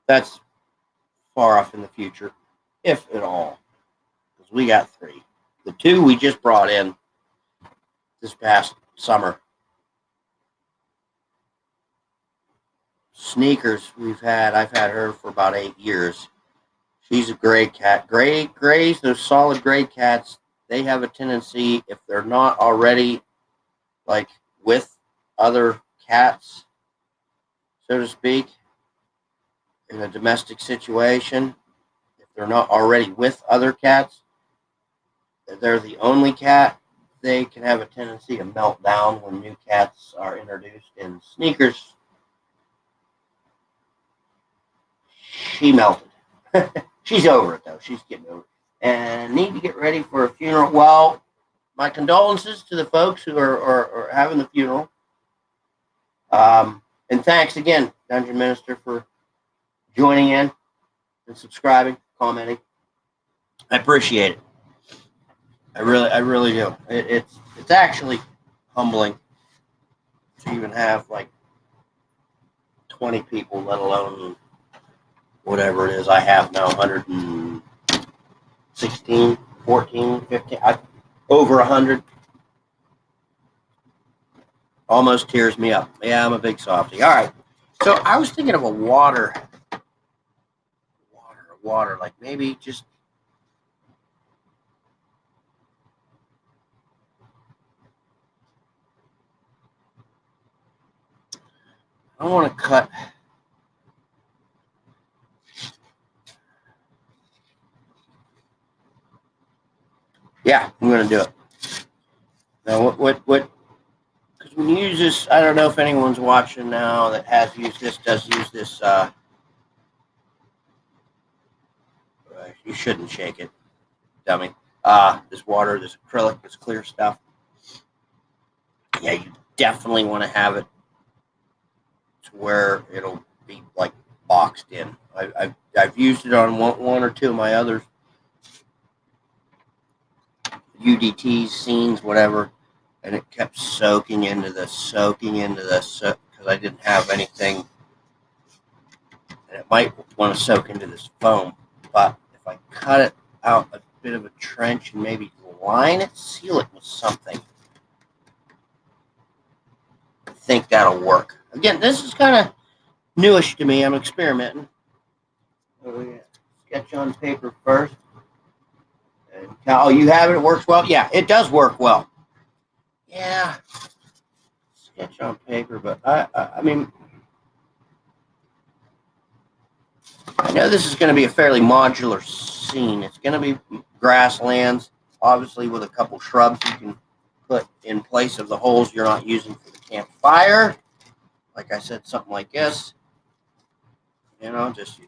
Speaker 1: that's far off in the future, if at all. Because we got 3. The 2 we just brought in this past summer. Sneakers, I've had her for about 8 years. She's a gray cat. Grays, those solid gray cats, they have a tendency, if they're not already like with other cats, so to speak, in a domestic situation, if they're not already with other cats, they're the only cat, they can have a tendency to melt down when new cats are introduced. In Sneakers, she melted. She's over it, though. She's getting over it. And need to get ready for a funeral. Well, my condolences to the folks who are having the funeral. And thanks again, Dungeon Minister, for joining in and subscribing, commenting. I appreciate it. I really do. It's actually humbling to even have like 20 people, let alone whatever it is I have now, 116, 14, 15, over 100. Almost tears me up. Yeah, I'm a big softie. All right. So I was thinking of a water, like maybe just I don't want to cut. Yeah, I'm going to do it. Now, what? Because when you use this, I don't know if anyone's watching now that has used this, does use this. You shouldn't shake it, dummy. This water, this acrylic, this clear stuff. Yeah, you definitely want to have it to where it'll be like boxed in. I've used it on one or two of my others, UDTs, scenes, whatever, and it kept soaking into this, because I didn't have anything, and it might want to soak into this foam, but if I cut it out a bit of a trench and maybe line it, seal it with something, I think that'll work. Again, this is kind of newish to me. I'm experimenting. Oh, yeah. Sketch on paper first. And, oh, you have it? It works well? Yeah, it does work well. Yeah. Sketch on paper, but I mean, I know this is going to be a fairly modular scene. It's going to be grasslands, obviously with a couple shrubs you can put in place of the holes you're not using for the campfire. Like I said, something like this. You know, you just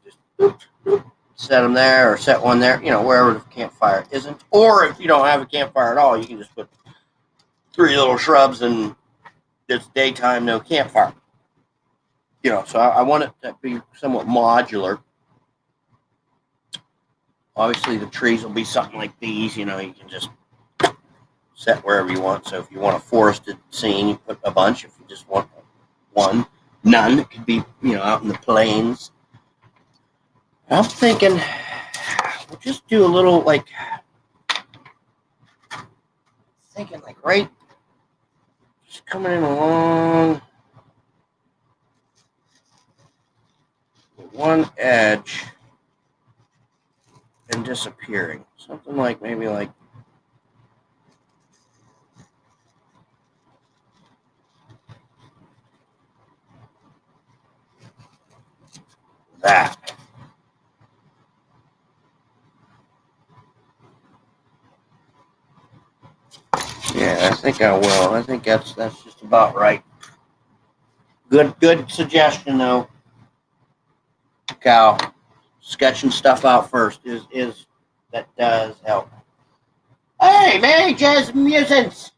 Speaker 1: set them there or set one there, wherever the campfire isn't. Or if you don't have a campfire at all, you can just put 3 little shrubs and it's daytime, no campfire. So I want it to be somewhat modular. Obviously, the trees will be something like these. You can just set wherever you want. So if you want a forested scene, you put a bunch. If you just want one, none. It could be, out in the plains. I'm thinking we'll just do a little right, just coming in along one edge and disappearing. Something like maybe like that. Yeah, I think I will. I think that's just about right. Good suggestion though, Cal. Sketching stuff out first is that does help. Hey, Mary Jazz Musings.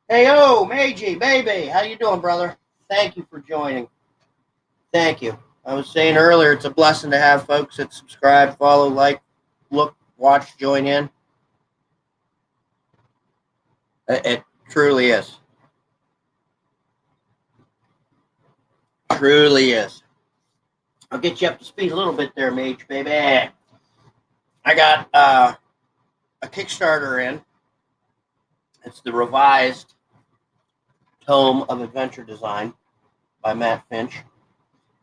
Speaker 1: Hey, Meiji, baby, how you doing, brother? Thank you for joining. Thank you. I was saying earlier, it's a blessing to have folks that subscribe, follow, like, look, watch, join in. It truly is. Truly is. I'll get you up to speed a little bit there, Mage, baby. I got a Kickstarter in. It's the revised Tome of Adventure Design by Matt Finch.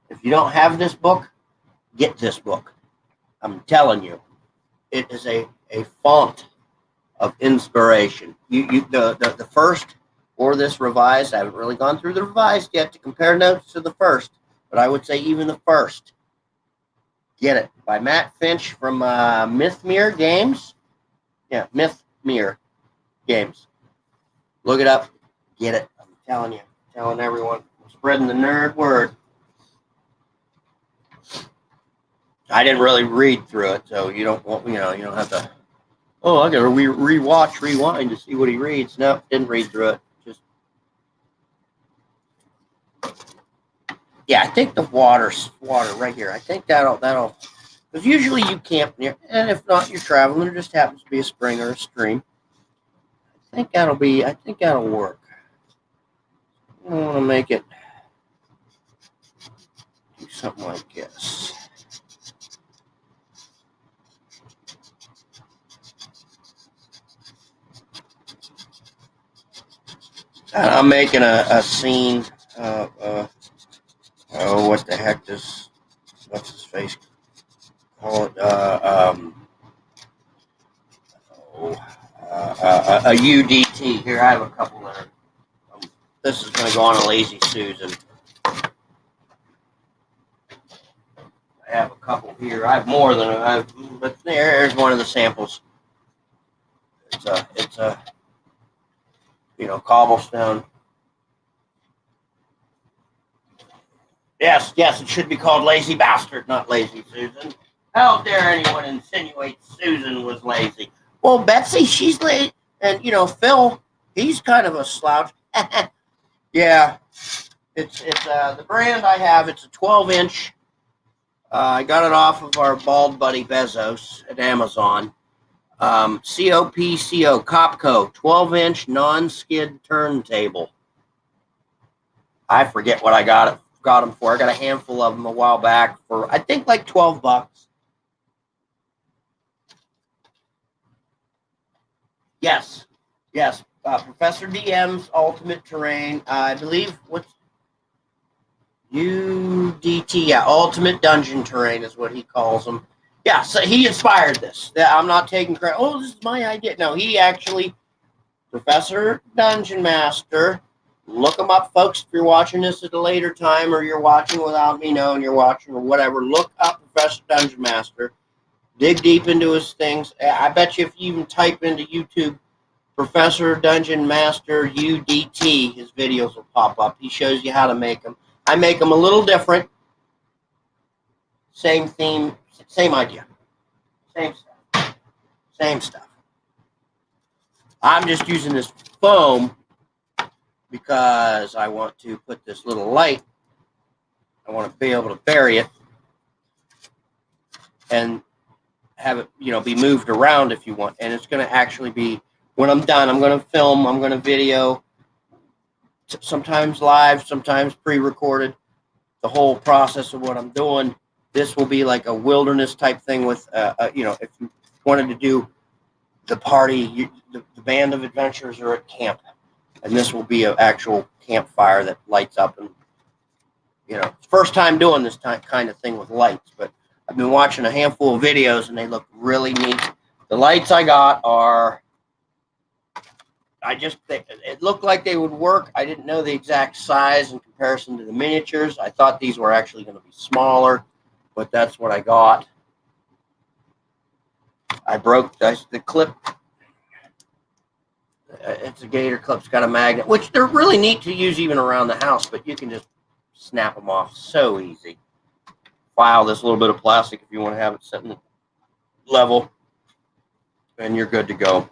Speaker 1: If you don't have this book, get this book. I'm telling you, it is a font of inspiration. The first or this revised, I haven't really gone through the revised yet to compare notes to the first, but I would say even the first. Get it. By Matt Finch from Mythmere Games. Yeah, Mythmere Games. Look it up. Get it. I'm telling you. I'm telling everyone. I'm spreading the nerd word. I didn't really read through it, so you don't have to. Oh, I got to rewind to see what he reads. No, didn't read through it. Just yeah, I think the water right here. I think that'll because usually you camp near, and if not, you're traveling. There just happens to be a spring or a stream. I think that'll work. I want to make it do something like this. I'm making a scene. What the heck does what's his face call it? A UDT. Here, I have a couple that are. This is going to go on a Lazy Susan. I have a couple here. I have more than but there's one of the samples. It's a cobblestone. Yes, it should be called Lazy Bastard, not Lazy Susan. How dare anyone insinuate Susan was lazy? Well, Betsy, she's late, and Phil, he's kind of a slouch. Yeah, it's the brand I have. It's a 12-inch. I got it off of our bald buddy Bezos at Amazon. COPCO, 12-inch non-skid turntable. I forget what I got them for. I got a handful of them a while back for, I think, like $12. Yes. Professor DM's Ultimate Terrain. I believe what's UDT. Yeah, Ultimate Dungeon Terrain is what he calls them. Yeah, so he inspired this. I'm not taking credit. Oh, this is my idea. No, he actually, Professor Dungeon Master. Look him up, folks. If you're watching this at a later time, or you're watching without me knowing you're watching, or whatever, look up Professor Dungeon Master. Dig deep into his things. I bet you if you even type into YouTube Professor Dungeon Master UDT, his videos will pop up. He shows you how to make them. I make them a little different. Same theme, same idea. Same stuff. I'm just using this foam because I want to put this little light. I want to be able to bury it and have it, be moved around if you want. And it's going to actually be, when I'm done, I'm going to film, I'm going to video, sometimes live, sometimes pre-recorded, the whole process of what I'm doing. This will be like a wilderness type thing with, if you wanted to do the party, the band of adventurers are at camp. And this will be an actual campfire that lights up. And, it's first time doing this kind of thing with lights. But I've been watching a handful of videos, and they look really neat. The lights I got are, it looked like they would work. I didn't know the exact size in comparison to the miniatures. I thought these were actually going to be smaller, but that's what I got. I broke the clip. It's a gator clip. It's got a magnet, which they're really neat to use even around the house, but you can just snap them off so easy. File this little bit of plastic if you want to have it set in level, and you're good to go.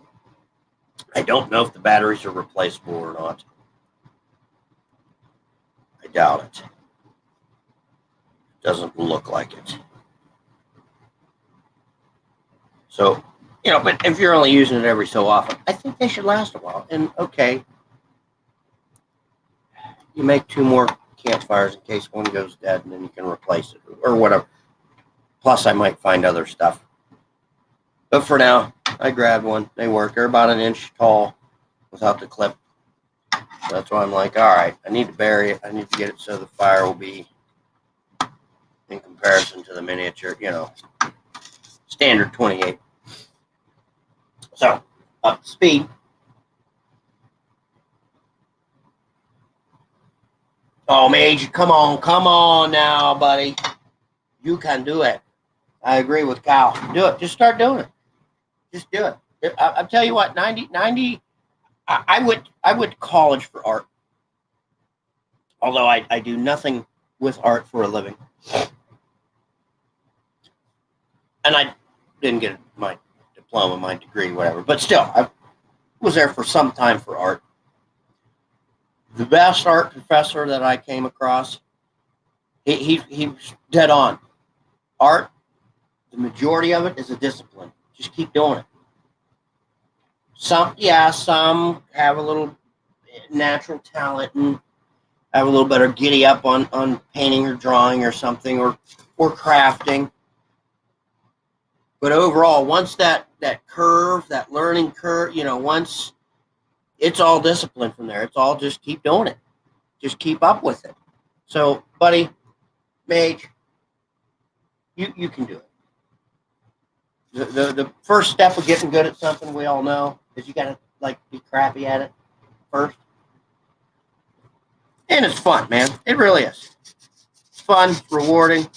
Speaker 1: I don't know if the batteries are replaceable or not. I doubt it. Doesn't look like it. So, but if you're only using it every so often, I think they should last a while. And okay, you make 2 more campfires in case one goes dead, and then you can replace it or whatever. Plus, I might find other stuff. But for now, I grabbed one. They work. They're about 1 inch tall without the clip. So that's why I'm like, all right, I need to bury it. I need to get it so the fire will be in comparison to the miniature, standard 28. So, up to speed. Oh, Mage, come on now, buddy. You can do it. I agree with Kyle. Do it. Just start doing it. Just do it. I'll tell you what, 90, I went to college for art. Although I do nothing with art for a living. And I didn't get my diploma, my degree, whatever. But still, I was there for some time for art. The best art professor that I came across, he was dead on. Art, the majority of it is a discipline. Just keep doing it. Some have a little natural talent and have a little better giddy up on painting or drawing or something or crafting. But overall, once that curve, that learning curve, once it's all discipline from there. It's all just keep doing it. Just keep up with it. So, buddy, Mage, you can do it. The first step of getting good at something, we all know, is you got to be crappy at it first. And it's fun, man. It really is. It's fun, rewarding.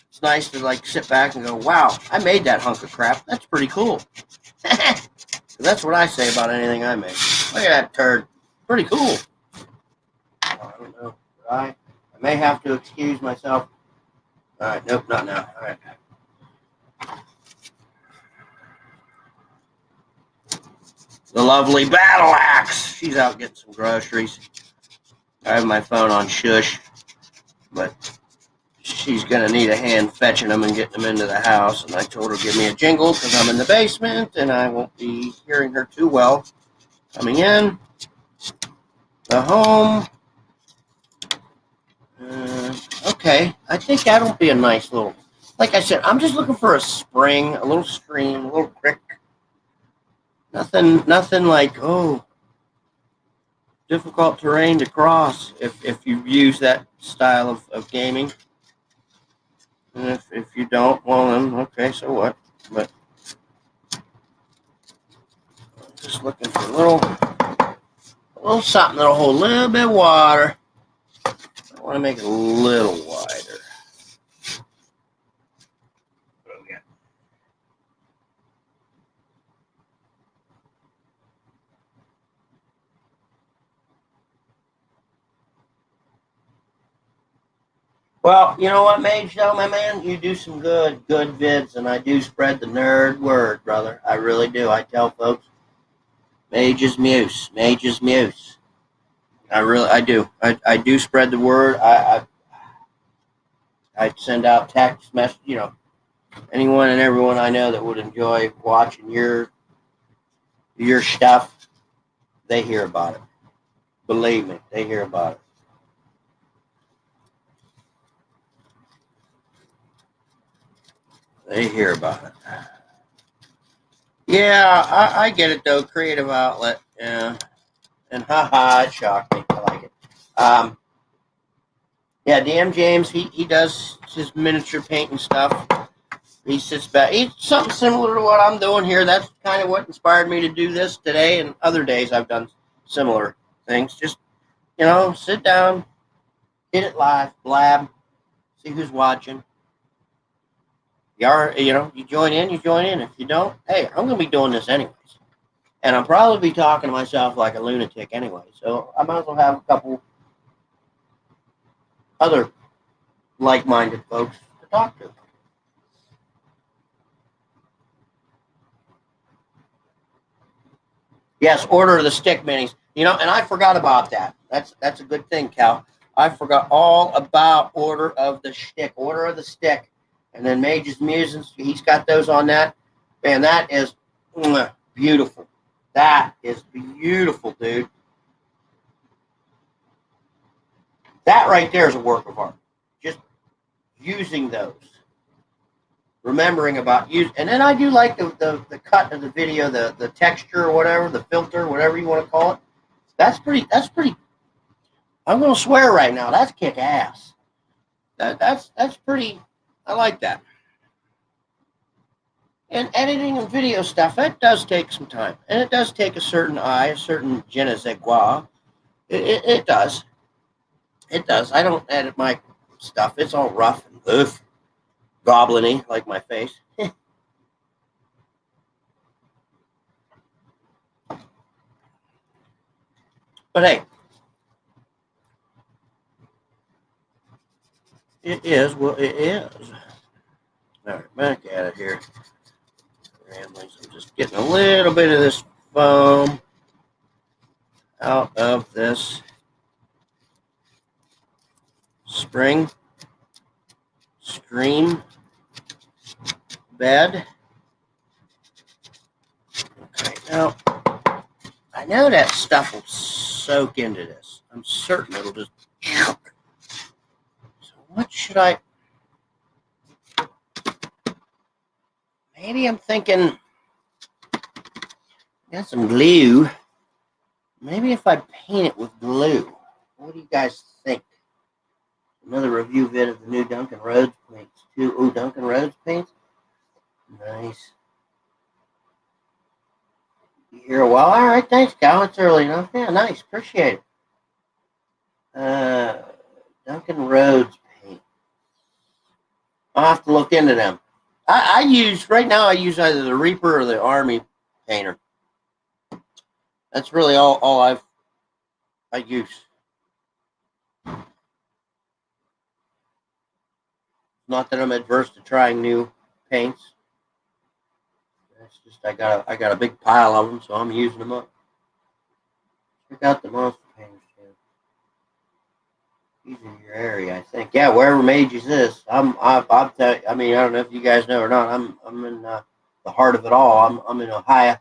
Speaker 1: It's nice to sit back and go, wow, I made that hunk of crap. That's pretty cool. That's what I say about anything I make. Look at that turd. Pretty cool. Oh, I don't know. I may have to excuse myself. All right. Nope, not now. All right. The lovely Battle Axe. She's out getting some groceries. I have my phone on shush, but she's going to need a hand fetching them and getting them into the house. And I told her to give me a jingle because I'm in the basement and I won't be hearing her too well. Coming in. The home. Okay. I think that'll be a nice little... Like I said, I'm just looking for a spring, a little stream, a little creek. Nothing like, difficult terrain to cross if you use that style of gaming. And if you don't, well then, okay, so what? But just looking for a little something that'll hold a little bit of water. I want to make it a little wider. Well, you know what, Mage, though, my man? You do some good vids, and I do spread the nerd word, brother. I really do. I tell folks, Mage is Muse. Mage is Muse. I do. I do spread the word. I send out text message, anyone and everyone I know that would enjoy watching your stuff, they hear about it. Believe me, they hear about it. They hear about it. Yeah, I get it though. Creative outlet. Yeah. And it shocked me. I like it. Yeah, DM James, he does his miniature painting stuff. He sits back. He's something similar to what I'm doing here. That's kind of what inspired me to do this today, and other days I've done similar things. Just, sit down, hit it live, blab, see who's watching. You join in, If you don't, hey, I'm going to be doing this anyways. And I'll probably be talking to myself like a lunatic anyway. So I might as well have a couple other like-minded folks to talk to. Yes, Order of the Stick minis. And I forgot about that. That's a good thing, Cal. I forgot all about Order of the Stick. Order of the Stick. And then Mage's Musings, he's got those on that. Man, that is beautiful. That is beautiful, dude. That right there is a work of art. Just using those. Remembering about use, and then I do like the cut of the video, the texture or whatever, the filter, whatever you want to call it. That's pretty I'm going to swear right now. That's kick ass. That's pretty. I like that. And editing and video stuff, that does take some time, and it does take a certain eye, a certain je ne sais quoi. It does. It does. I don't edit my stuff. It's all rough and goblin-y, like my face. But hey, it is what it is. All right, back at it here. Ramblings. I'm just getting a little bit of this foam out of this spring stream bed. Okay, now I know that stuff will soak into this. I'm certain it'll just. So what should I? Maybe I'm thinking. Got some glue. Maybe if I paint it with glue. What do you guys think? Another review vid of the new Duncan Rhodes paints too. Oh, Duncan Rhodes paints. Nice. You here a while? All right, thanks, Cal. It's early enough. Yeah, nice. Appreciate it. Duncan Rhodes paint. I'll have to look into them. I use right now. I use either the Reaper or the Army painter. That's really all I use. Not that I'm adverse to trying new paints. It's just I got a big pile of them, so I'm using them up. Check out the monster painters. He's in your area, I think. Yeah, wherever Mages is. I'll tell you, I mean, I don't know if you guys know or not. I'm in the heart of it all. I'm in Ohio.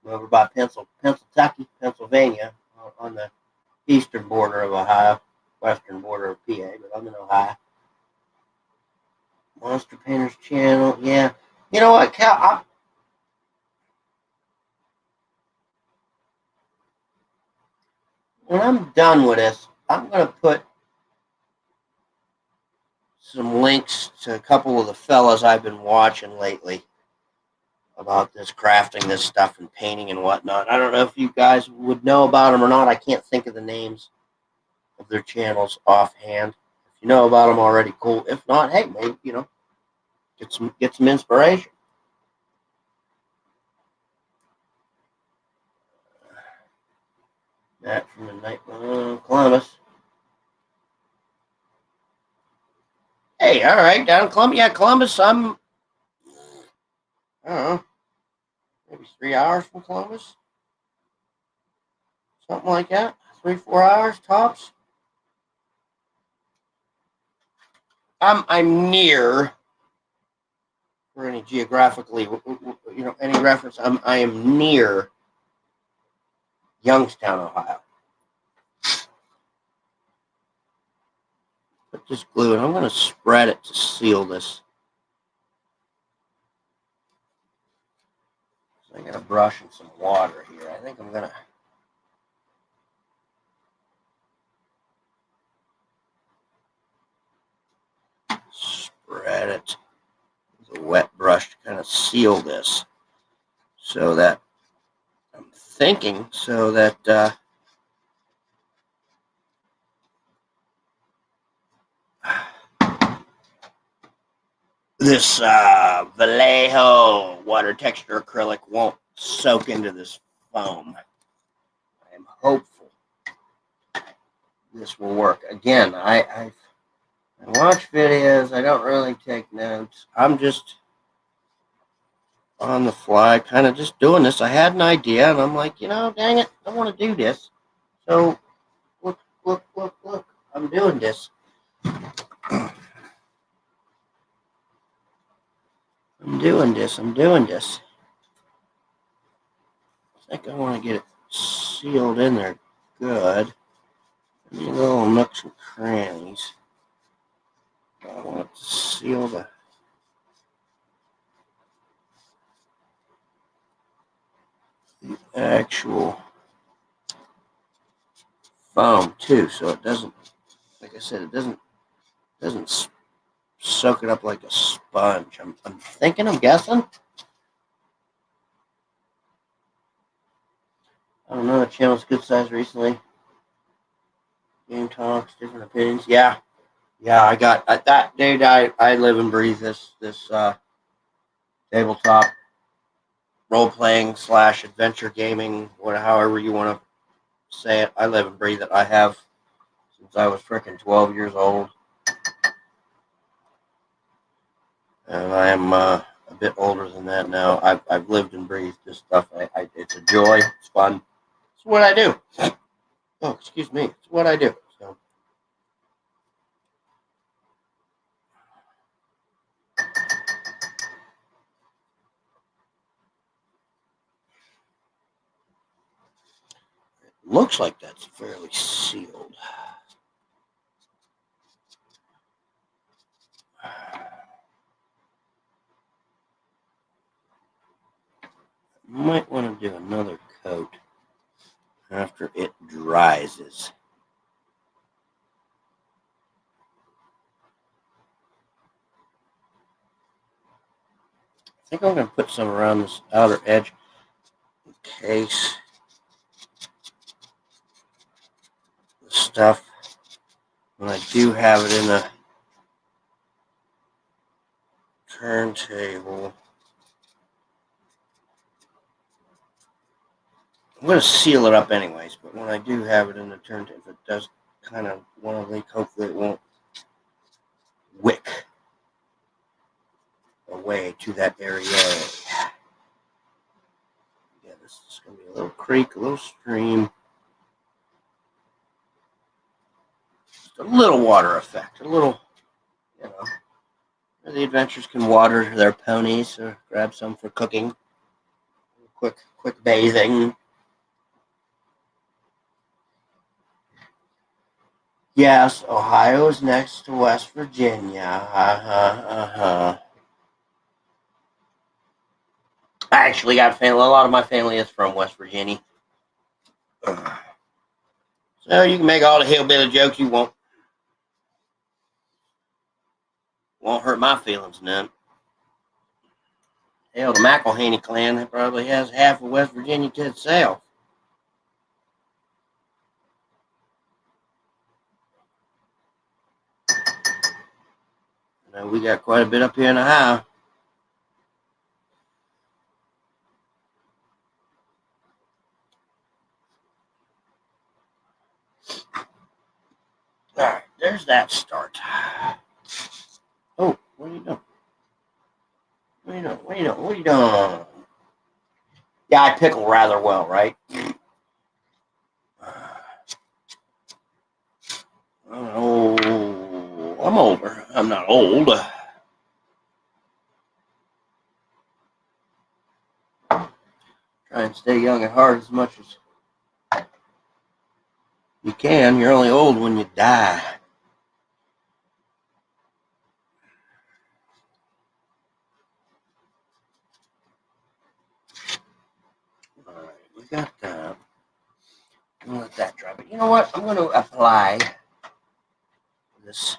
Speaker 1: I'm over by Pennsylvania, on the eastern border of Ohio, western border of PA, but I'm in Ohio. Monster Painters channel, yeah. You know what, Cal? When I'm done with this, I'm going to put some links to a couple of the fellas I've been watching lately about this crafting this stuff and painting and whatnot. I don't know if you guys would know about them or not. I can't think of the names of their channels offhand. If you know about them already, cool. If not, hey, maybe get some inspiration. That from the night Columbus. Hey, all right, down in Columbus. Yeah, Columbus. I don't know, maybe 3 hours from Columbus, something like that. 3-4 hours tops. I'm near. For any geographically, any reference, I am near Youngstown, Ohio. Put this glue, and I'm going to spread it to seal this. So I got a brush and some water here. I think I'm going to. Spread it with a wet brush to kind of seal this, so that I'm thinking so that this Vallejo water texture acrylic won't soak into this foam. I'm hopeful this will work. Again, I watch videos. I don't really take notes. I'm just on the fly, kind of just doing this. I had an idea, and I'm like, dang it, I want to do this. So, look. I'm doing this. I'm doing this. I think I want to get it sealed in there good. Any little nooks and crannies. I want it to seal the actual foam too, so it doesn't, like I said, it doesn't soak it up like a sponge. I'm guessing. I don't know. The channel's good size recently. Game talks, different opinions. Yeah, I got that, dude. I live and breathe this tabletop role playing / adventure gaming, however you want to say it. I live and breathe it. I have since I was freaking 12 years old, and I am a bit older than that now. I've lived and breathed this stuff. It's a joy. It's fun. It's what I do. Oh, excuse me. It's what I do. So. Looks like that's fairly sealed. Might want to do another coat after it dries. I think I'm going to put some around this outer edge in case the stuff, when I do have it in a turntable, I'm going to seal it up anyways, but when I do have it in the turntable, if it does kind of want to leak, hopefully it won't wick away to that area. Yeah, this is going to be a little creek, a little stream. Just a little water effect, a little, you know, the adventurers can water their ponies or grab some for cooking. Quick bathing. Yes, Ohio is next to West Virginia. I actually got family. A lot of my family is from West Virginia. So you can make all the hillbilly jokes you want. Won't hurt my feelings none. Hell, the McElhaney clan probably has half of West Virginia to itself. We got quite a bit up here in Ohio. All right, there's that start. Oh, what are you doing? What are you doing? Yeah, I pickle rather well, right? Oh, I'm older. I'm not old. Try and stay young at heart as much as you can. You're only old when you die. All right, we got that. I'm gonna let that dry. But you know what? I'm going to apply this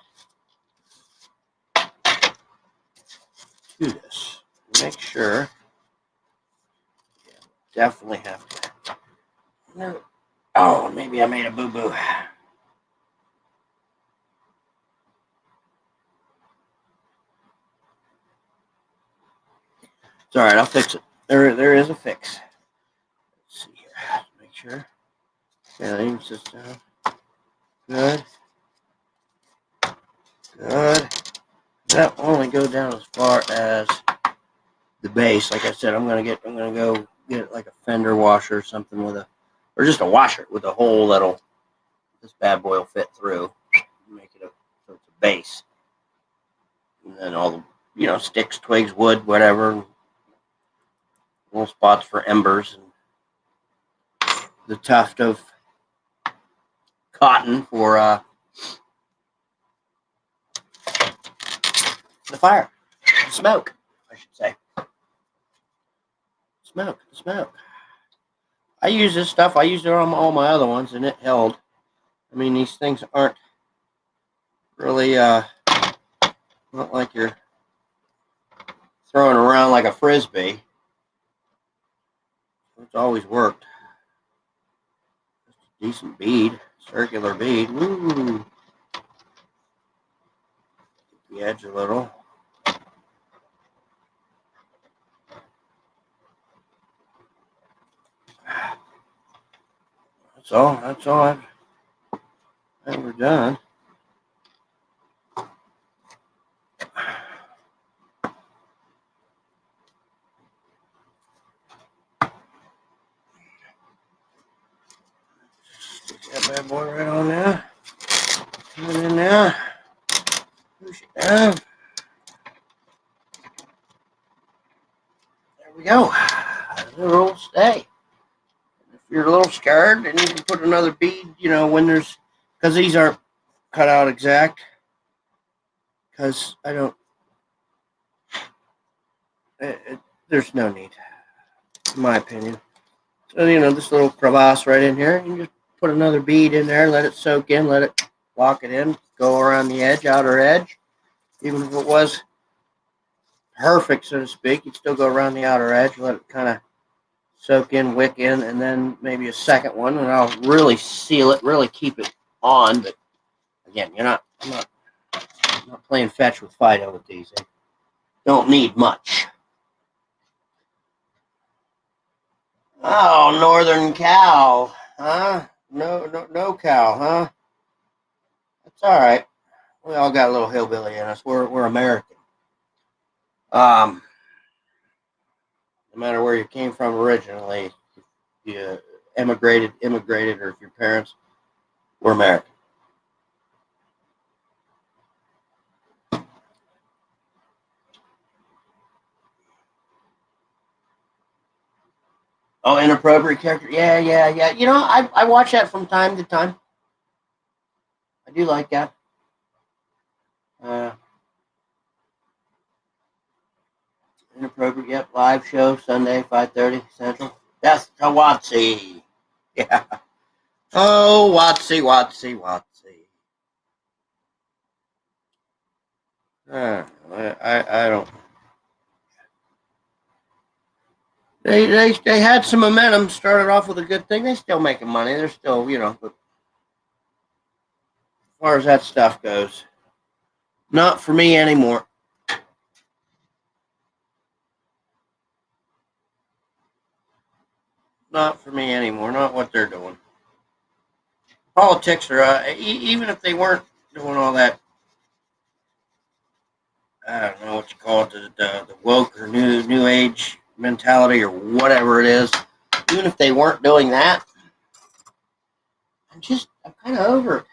Speaker 1: to this. Make sure. Yeah, definitely have to. No. Oh, maybe I made a boo-boo. It's all right. I'll fix it. There is a fix. Let's see here. Make sure. Yeah, even sits down. Good. Good. That will only go down as far as the base. Like I said, I'm gonna go get like a fender washer or something or just a washer with a hole that'll this bad boy will fit through. Make it so it's a base, and then all the sticks, twigs, wood, whatever, little spots for embers, and the tuft of cotton for the fire, the smoke, I should say. Smoke. I use this stuff. I used it on all my other ones, and it held. I mean, these things aren't really not like you're throwing around like a frisbee. It's always worked. Decent bead, circular bead. Woo! The edge a little. That's all. That's all I've ever done. Stick that bad boy right on there. Put it in there. Push it down. There we go. It'll stay. If you're a little scared, then you can put another bead, when there's, because these aren't cut out exact. Because I don't, there's no need, in my opinion. So, this little crevasse right in here, you just put another bead in there, let it soak in, let it lock it in, go around the edge, outer edge. Even if it was perfect, so to speak, you'd still go around the outer edge, let it kind of soak in, wick in, and then maybe a second one, and I'll really seal it, really keep it on. But again, I'm not playing fetch with Fido with these. They don't need much. Oh, Northern cow, huh? No cow, huh? That's all right. We all got a little hillbilly in us. We're American. No matter where you came from originally, if you immigrated, or if your parents were American. Oh, inappropriate character. Yeah. I watch that from time to time. I do like that. Uh, Inappropriate. Yep. Live show Sunday 5:30 Central. That's Tawatsy. Yeah. Oh, Watsy. I don't. They had some momentum. Started off with a good thing. They're still making money. They're still, but as far as that stuff goes, not for me anymore. Not for me anymore. Not what they're doing. Politics are, even if they weren't doing all that, I don't know what you call it, the woke or new age mentality or whatever it is. Even if they weren't doing that, I'm kind of over it,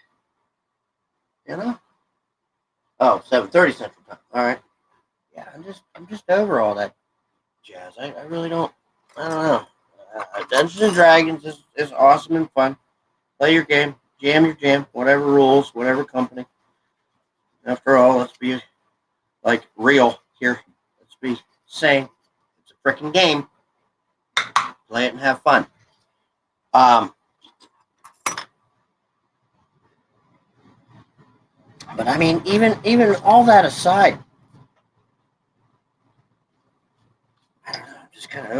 Speaker 1: you know. Oh, 7:30 Central Time. All right. Yeah, I'm just over all that jazz. I really don't. I don't know. Dungeons and Dragons is awesome and fun. Play your game, jam your jam, whatever rules, whatever company. After all, let's be like real here. Let's be sane. It's a freaking game. Play it and have fun. Um, but I mean, even all that aside, I don't know. I'm just kind of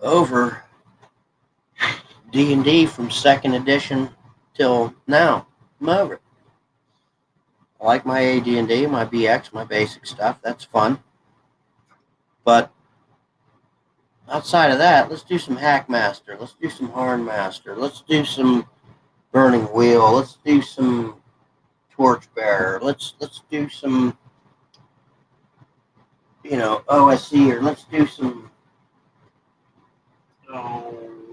Speaker 1: over D&D from second edition till now. I'm over it. I like my AD&D, my BX, my basic stuff. That's fun. But outside of that, let's do some Hackmaster. Let's do some Hornmaster. Let's do some Burning Wheel. Let's do some Torchbearer. Let's do some, OSC, or let's do some,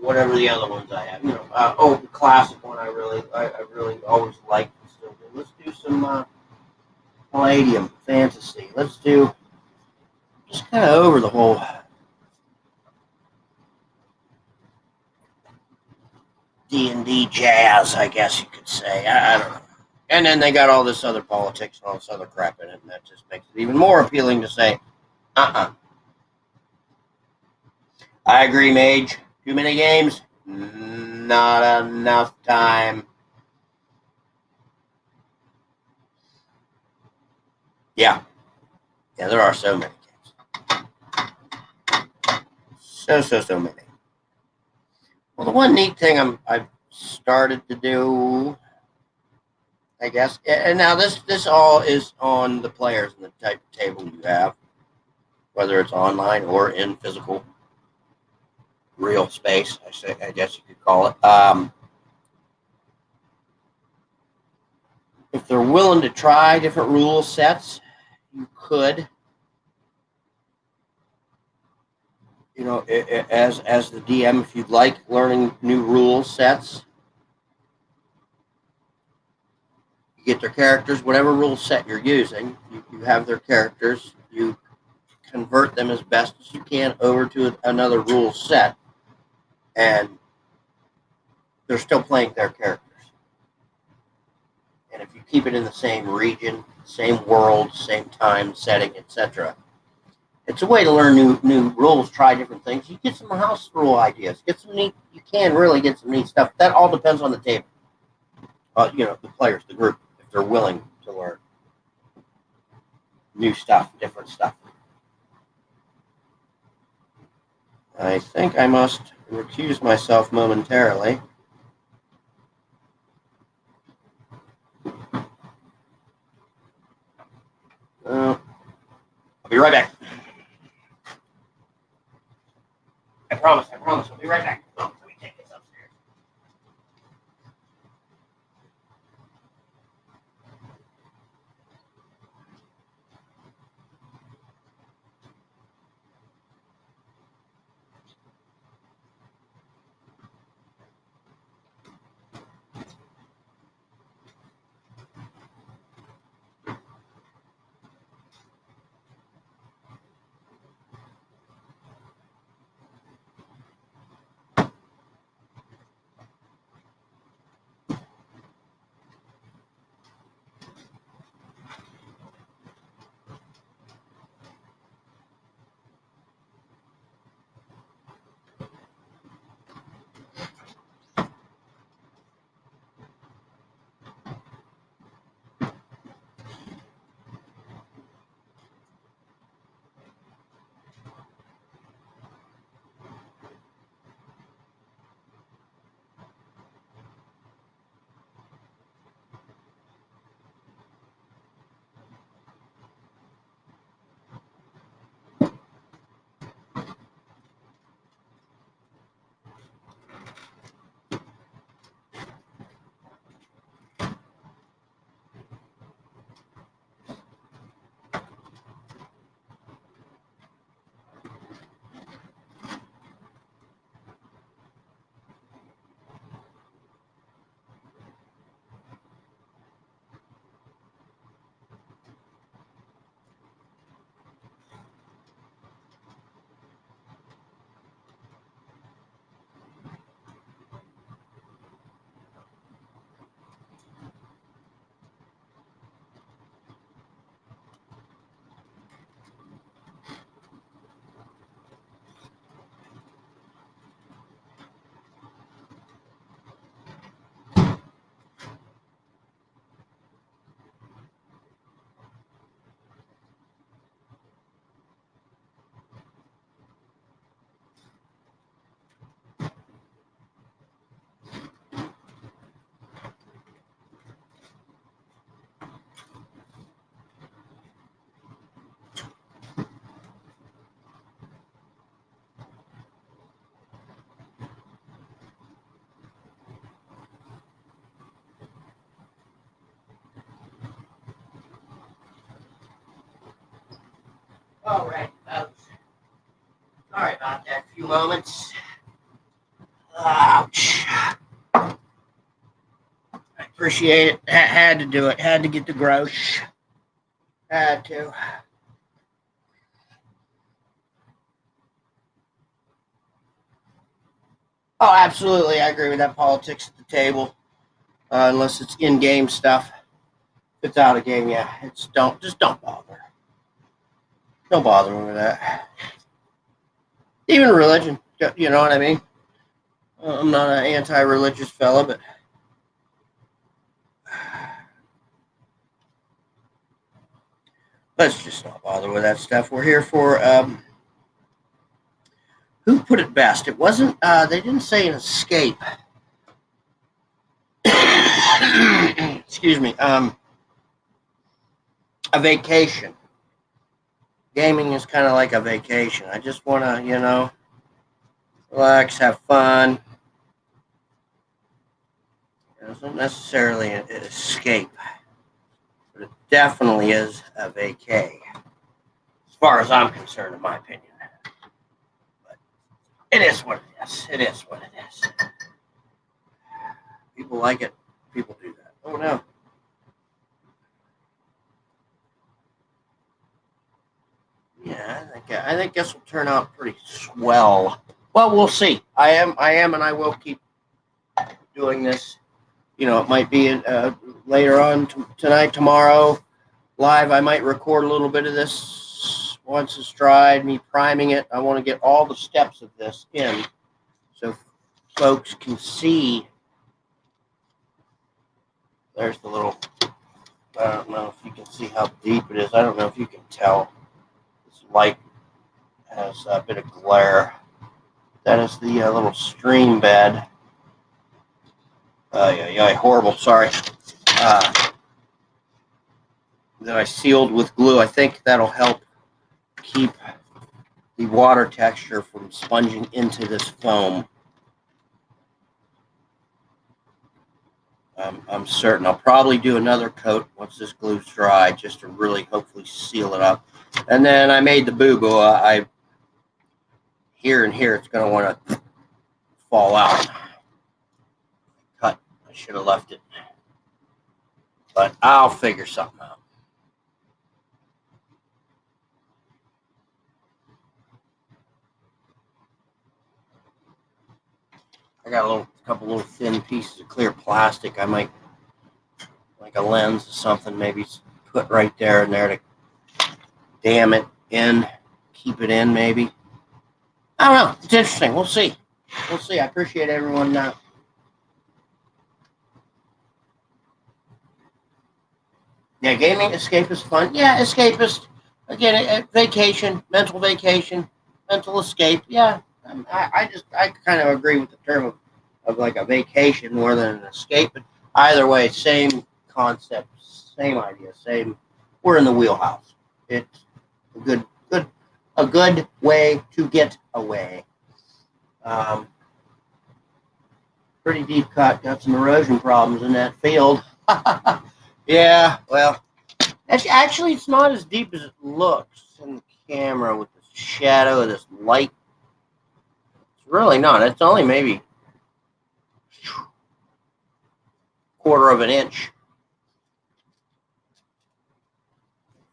Speaker 1: whatever the other ones I have. The classic one I really always liked and still do. Let's do some Palladium Fantasy. Let's do just kind of over the whole D&D jazz, I guess you could say. I don't know. And then they got all this other politics and all this other crap in it, and that just makes it even more appealing to say, I agree, Mage. Too many games? Not enough time. Yeah. Yeah, there are so many games. So many. Well, the one neat thing I've started to do, I guess, and now this all is on the players and the type of table you have, whether it's online or in physical real space. I guess you could call it. If they're willing to try different rule sets, you could, as the DM, if you'd like learning new rule sets, you get their characters, whatever rule set you're using, you have their characters, you convert them as best as you can over to another rule set, and they're still playing their characters. And if you keep it in the same region, same world, same time, setting, etc., it's a way to learn new rules, try different things. You get some house rule ideas, get some neat. You can really get some neat stuff. That all depends on the table. The players, the group, if they're willing to learn new stuff, different stuff. I think I must recuse myself momentarily. I'll be right back. I promise. I'll be right back. Oh, let me take this upstairs. All right, folks. Sorry about that. A few moments. Ouch. I appreciate it. Had to do it. Had to get the grosh. Had to. Oh, absolutely. I agree with that. Politics at the table, unless it's in-game stuff. If it's out of game, yeah, don't bother. Don't bother me with that. Even religion, you know what I mean? I'm not an anti-religious fella, but let's just not bother with that stuff. We're here for who put it best? It wasn't. They didn't say an escape. Excuse me. A vacation. Gaming is kind of like a vacation. I just want to, relax, have fun. It's not necessarily an escape, but it definitely is a vacay, as far as I'm concerned, in my opinion. But it is what it is. It is what it is. People like it. People do that. Oh no. Yeah, I think this will turn out pretty swell. Well, we'll see. And I will keep doing this. It might be later on tonight, tomorrow, live. I might record a little bit of this once it's dried, me priming it. I want to get all the steps of this in so folks can see. There's the little, I don't know if you can see how deep it is. I don't know if you can tell. This light has a bit of glare. That is the little stream bed. Yeah, horrible, sorry. That I sealed with glue. I think that'll help keep the water texture from sponging into this foam. I'm certain I'll probably do another coat once this glue's dry, just to really hopefully seal it up. And then I made the boo-boo. Here it's going to want to fall out. Cut. I should have left it. But I'll figure something out. I got a couple little thin pieces of clear plastic. I might, like a lens or something, maybe put right there and there to dam it in, keep it in, maybe. I don't know. It's interesting. We'll see. We'll see. I appreciate everyone. Yeah, gaming escapist fun. Yeah, escapist. Again, a vacation, mental escape. Yeah, I kind of agree with the term of like a vacation more than an escape. But either way, same concept, same idea, same. We're in the wheelhouse. It's a good way to get away. Um, Pretty deep cut. Got some erosion problems in that field. Yeah, well, it's not as deep as it looks in the camera with the shadow of this light. It's really not. It's only maybe quarter of an inch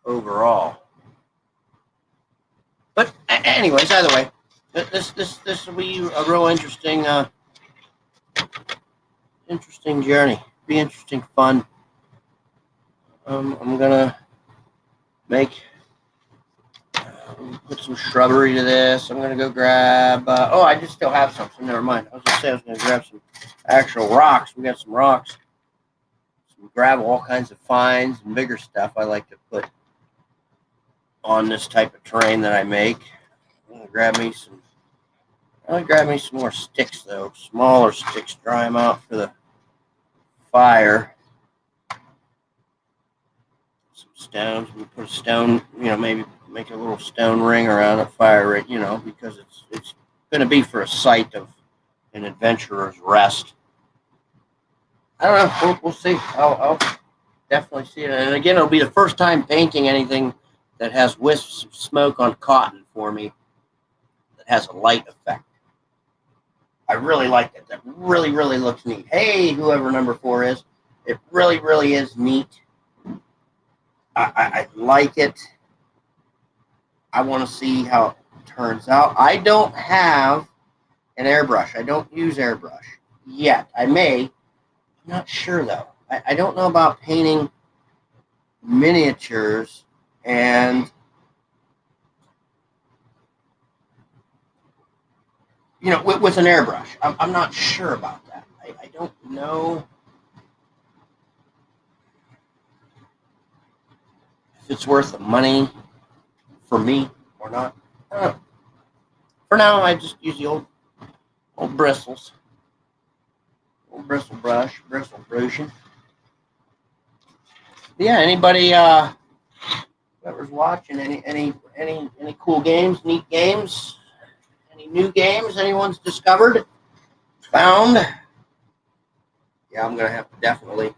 Speaker 1: overall. But anyways, either way, this will be a real interesting journey. Be interesting fun. I'm gonna put some shrubbery to this. I'm gonna go grab. I just still have some. So never mind. I was gonna grab some actual rocks. We got some rocks, some gravel, all kinds of fines and bigger stuff. I like to put on this type of terrain that I make. I'm gonna grab me some. I'll grab me some more sticks though, smaller sticks. Dry them out for the fire. Some stones. We put a stone. Maybe make a little stone ring around a fire, because it's going to be for a site of an adventurer's rest. I don't know. We'll see. I'll definitely see it. And again, it'll be the first time painting anything that has wisps of smoke on cotton for me that has a light effect. I really like that. That really, really looks neat. Hey, whoever number 4 is, it really, really is neat. I like it. I want to see how it turns out. I don't have an airbrush. I don't use airbrush yet. I may. I'm not sure, though. I don't know about painting miniatures and with an airbrush. I'm not sure about that. I don't know if it's worth the money for me or not. For now, I just use the old bristles, old bristle brush, bristle brushing. Yeah, anybody whoever's watching, any cool games, neat games, any new games anyone's discovered, found? Yeah, I'm gonna have to definitely.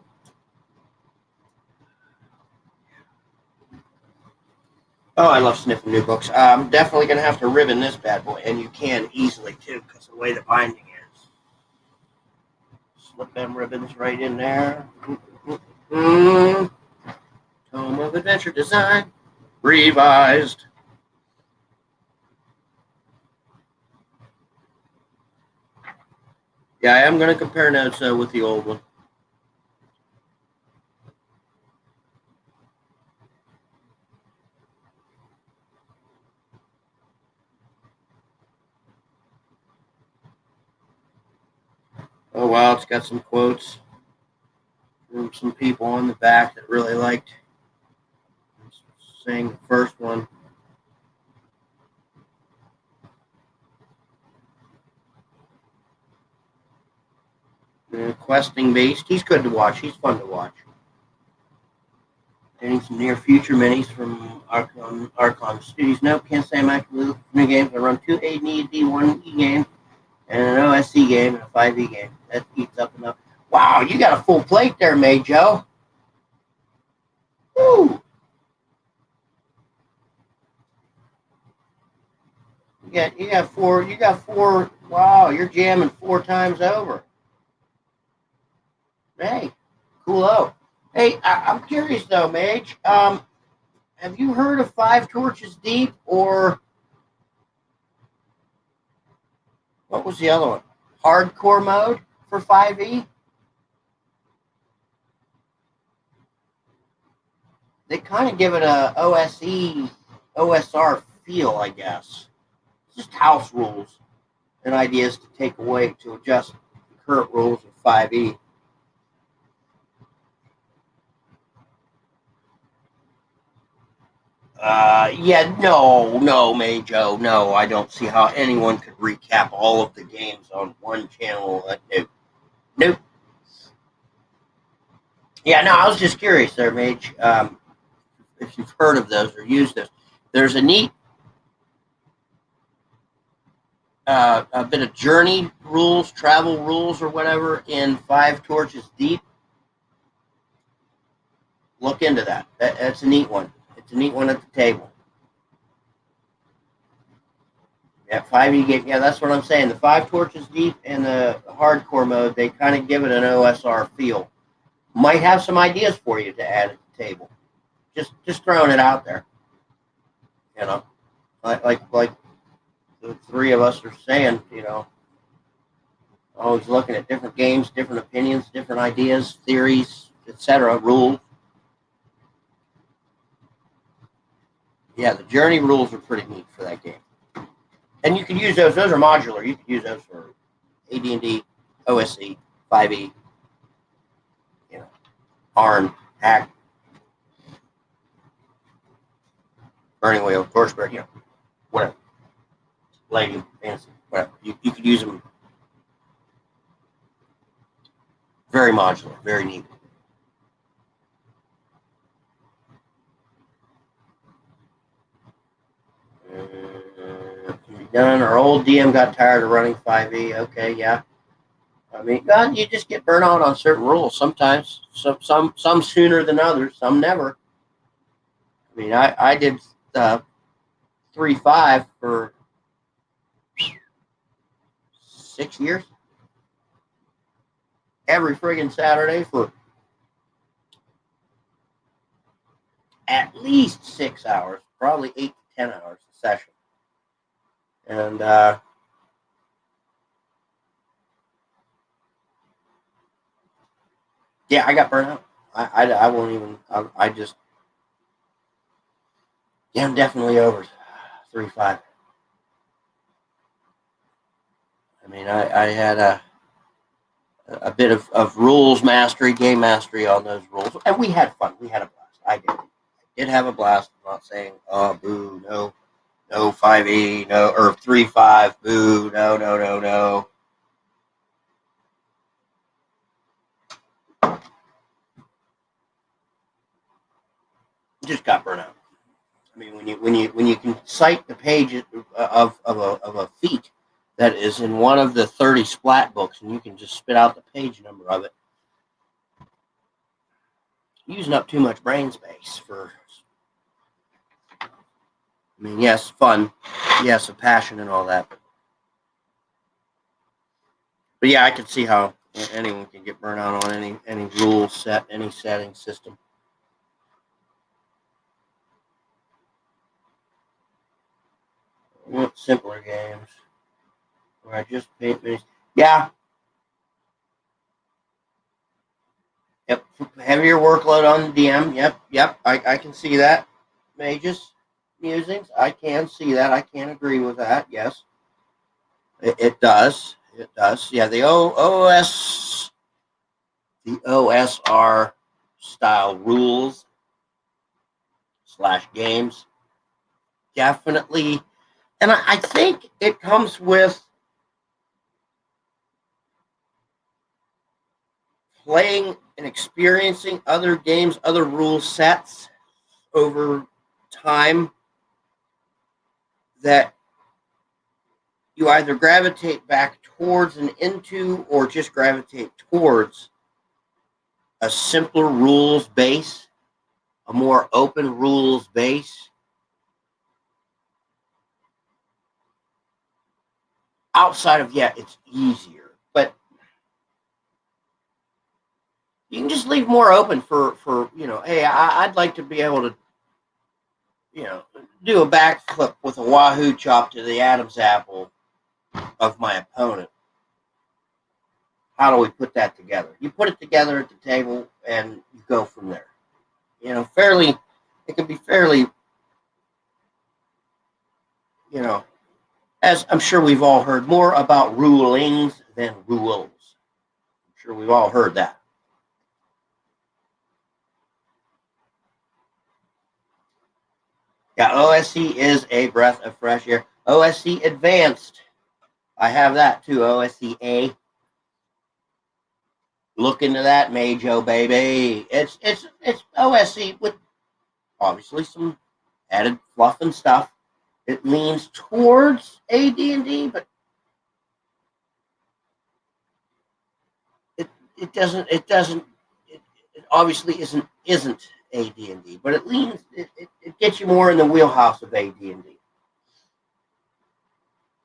Speaker 1: Oh, I love sniffing new books. I'm definitely gonna have to ribbon this bad boy, and you can easily too, because the way the binding is. Slip them ribbons right in there. Mm-hmm. Tome of Adventure Design, revised. Yeah, I am going to compare notes with the old one. Oh wow, it's got some quotes from some people on the back that really liked saying the first one. Questing Beast, he's good to watch. He's fun to watch. Getting some near future minis from Archon Studios. Nope, can't say I'm actively looking for new games. I run two AD&D, one E game, and an OSC game, and a 5E game. That eats up enough. Wow, you got a full plate there, May Joe. Woo! You got four. You got four. Wow, you're jamming four times over. Hey, cool. Hey, I'm curious though, Mage. Have you heard of Five Torches Deep, or what was the other one? Hardcore mode for 5e? They kind of give it a OSR feel, I guess. It's just house rules and ideas to take away to adjust the current rules of 5e. Yeah, no, Majo, no. I don't see how anyone could recap all of the games on one channel. Nope. Nope. Yeah, no, I was just curious there, Mage, if you've heard of those or used those. There's a neat a bit of journey rules, travel rules, or whatever in Five Torches Deep. Look into that. That's a neat one. It's a neat one at the table. Yeah, 5e game. Yeah, that's what I'm saying. The Five Torches Deep and the hardcore mode, they kind of give it an OSR feel. Might have some ideas for you to add at the table. Just throwing it out there. You know, like the three of us are saying. Always looking at different games, different opinions, different ideas, theories, etc. Rules. Yeah, the journey rules are pretty neat for that game. And you can use those. Those are modular. You can use those for AD&D, OSC, 5e, ARN, Hack, Burning Wheel, Torchbearer, whatever. Lady, Fancy, whatever. You could use them very modular, very neat. Done. Our old DM got tired of running 5e. Okay, yeah. I mean, God, you just get burnt out on certain rules sometimes. Some sooner than others. Some never. I mean, I did 3-5 for 6 years. Every friggin' Saturday for at least 6 hours, probably 8 to 10 hours a session. And yeah, I got burnt out. I won't even. I just. Yeah, I'm definitely over 3-5. mean, I had a bit of rules mastery, game mastery on those rules, and we had fun. We had a blast. I did have a blast. I'm not saying, oh, boo, no, no 5e, no, or 3-5, boo, no, no, no, no. Just got burnt out. I mean, when you can cite the page of a feat that is in one of the 30 splat books, and you can just spit out the page number of it, using up too much brain space for. I mean, yes, fun, yes, a passion and all that, but yeah, I can see how anyone can get burnt out on any rule set, any setting system. I want simpler games where I just paint minis. Yeah, yep, heavier workload on the DM. Yep, I can see that. Mages, musings, I can see that. I can agree with that. Yes, it does. It does. Yeah, the OSR style rules / games definitely, and I think it comes with playing and experiencing other games, other rule sets over time, that you either gravitate back towards and into, or just gravitate towards a simpler rules base, a more open rules base. Outside of, yeah, it's easier, but you can just leave more open for hey, I'd like to be able to do a backflip with a wahoo chop to the Adam's apple of my opponent. How do we put that together? You put it together at the table and you go from there. It can be fairly, as I'm sure we've all heard, more about rulings than rules. I'm sure we've all heard that. Yeah, OSC is a breath of fresh air. OSC Advanced, I have that too. OSC A. Look into that, Majo, baby. It's OSC with obviously some added fluff and stuff. It leans towards AD&D, but it obviously isn't AD&D, but it gets you more in the wheelhouse of AD&D,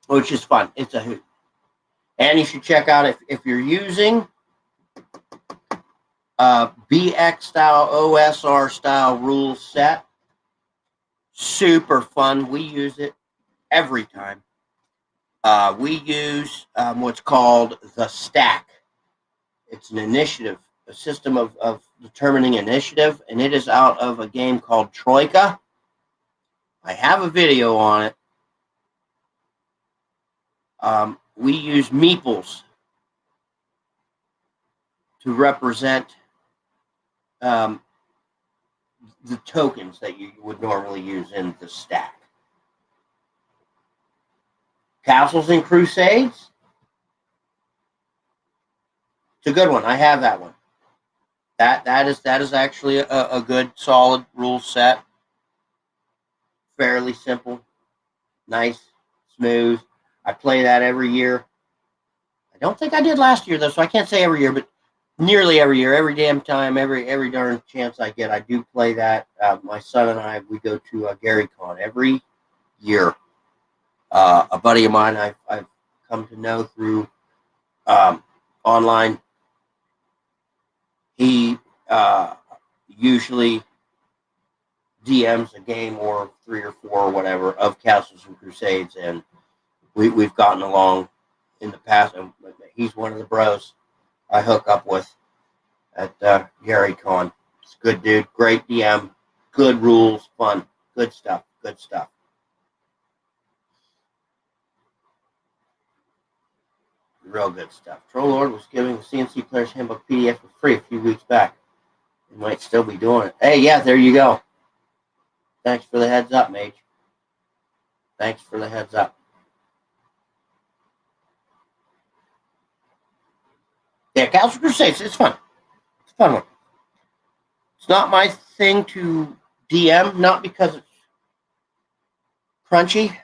Speaker 1: which is fun. It's a hoot. And you should check out, if you're using BX style, OSR style rule set, super fun. We use it every time. We use what's called the stack. It's an initiative, a system of determining initiative, and it is out of a game called Troika. I have a video on it. We use meeples to represent the tokens that you would normally use in the stack. Castles and Crusades. It's a good one. I have that one. That is actually a good solid rule set. Fairly simple, nice, smooth. I play that every year. I don't think I did last year though, so I can't say every year, but nearly every year, every damn time, every darn chance I get, I do play that. My son and I, we go to GaryCon every year. A buddy of mine I've come to know through online. He usually DMs a game or 3 or 4 or whatever of Castles and Crusades, and we've gotten along in the past. And he's one of the bros I hook up with at GaryCon. It's a good dude, great DM, good rules, fun, good stuff. Real good stuff. Troll Lord was giving the CNC Player's Handbook PDF for free a few weeks back. You might still be doing it. Hey, yeah, there you go. Thanks for the heads up, Mage. Thanks for the heads up. Yeah, Castle Crusades, it's fun. It's a fun one. It's not my thing to DM, not because it's crunchy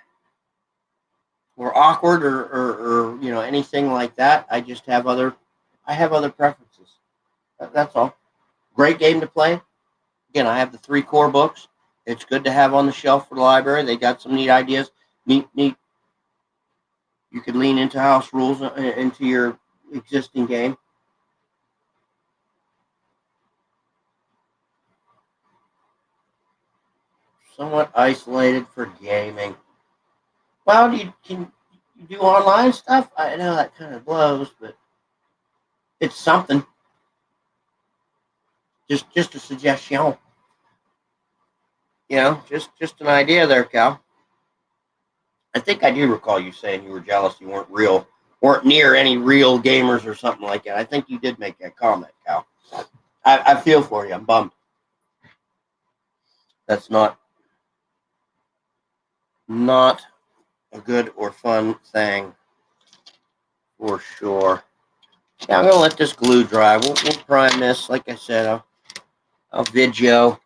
Speaker 1: or awkward or anything like that. I just have other preferences. That's all. Great game to play. Again, I have the 3 core books. It's good to have on the shelf for the library. They got some neat ideas. Neat. You could lean into house rules into your existing game. Somewhat isolated for gaming. Well, can you do online stuff? I know that kind of blows, but it's something. Just a suggestion. Just an idea there, Cal. I think I do recall you saying you were jealous you weren't near any real gamers or something like that. I think you did make that comment, Cal. I feel for you. I'm bummed. That's not a good or fun thing for sure. Yeah, I'm going to let this glue dry. We'll prime this. Like I said, I'll video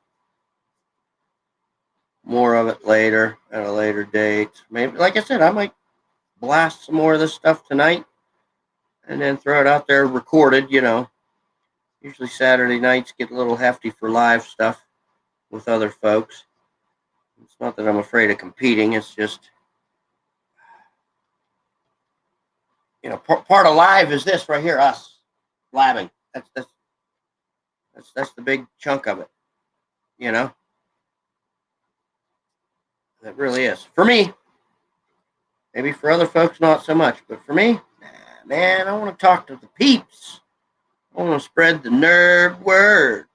Speaker 1: more of it later at a later date. Maybe, like I said, I might blast some more of this stuff tonight and then throw it out there recorded. Usually Saturday nights get a little hefty for live stuff with other folks. It's not that I'm afraid of competing. It's just, part of live is this right here, us blabbing. That's the big chunk of it. That really is. For me, maybe for other folks, not so much. But for me, man, I want to talk to the peeps. I want to spread the nerd word.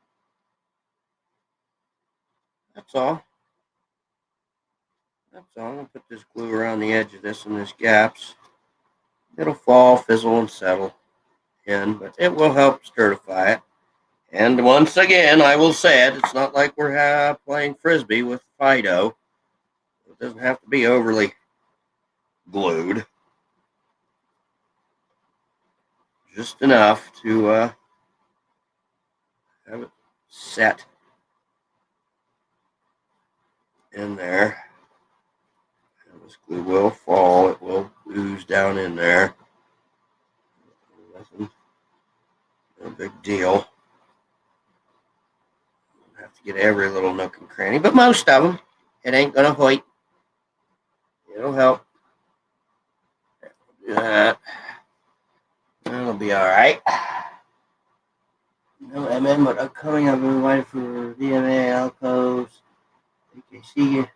Speaker 1: That's all. I'm going to put this glue around the edge of this and this gaps. It'll fall, fizzle, and settle in, but it will help sturdify it. And once again, I will say it, it's not like we're playing Frisbee with Fido. It doesn't have to be overly glued. Just enough to have it set in there. And this glue will fall. It will ooze down in there. Nothing, no big deal. Don't have to get every little nook and cranny, but most of them, it ain't going to hurt. It'll help. Do that. That'll be all right. No MN, but upcoming, I've been invited for DMA, Alcoves, AKC.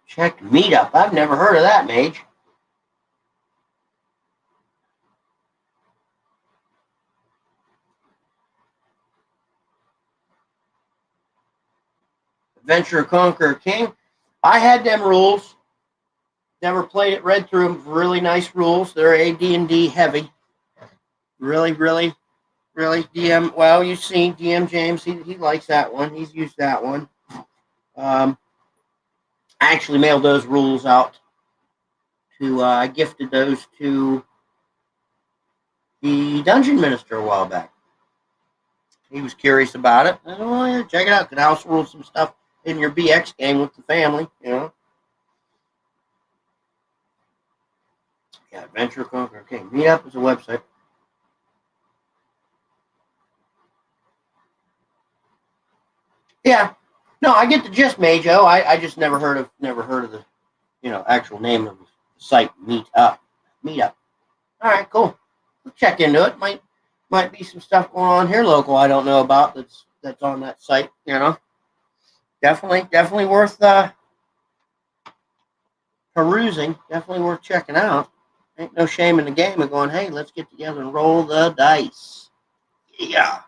Speaker 1: Check Meetup. I've never heard of that, Mage. Adventure Conqueror King. I had them rules. Never played it. Read through them. Really nice rules. They're AD&D heavy. Really, really, really. DM. Well, you've seen DM James. He likes that one. He's used that one. I actually mailed those rules out to. I gifted those to the dungeon minister a while back. He was curious about it. I said, oh yeah, check it out. Could house rule some stuff in your BX game with the family, Yeah, Adventure Conqueror King. Meetup is a website. Yeah. No, I get the gist, Majo. I just never heard of the actual name of the site. Meetup. All right, cool. We'll check into it. Might be some stuff going on here local I don't know about that's on that site. Definitely worth perusing. Definitely worth checking out. Ain't no shame in the game of going, hey, let's get together and roll the dice. Yeah.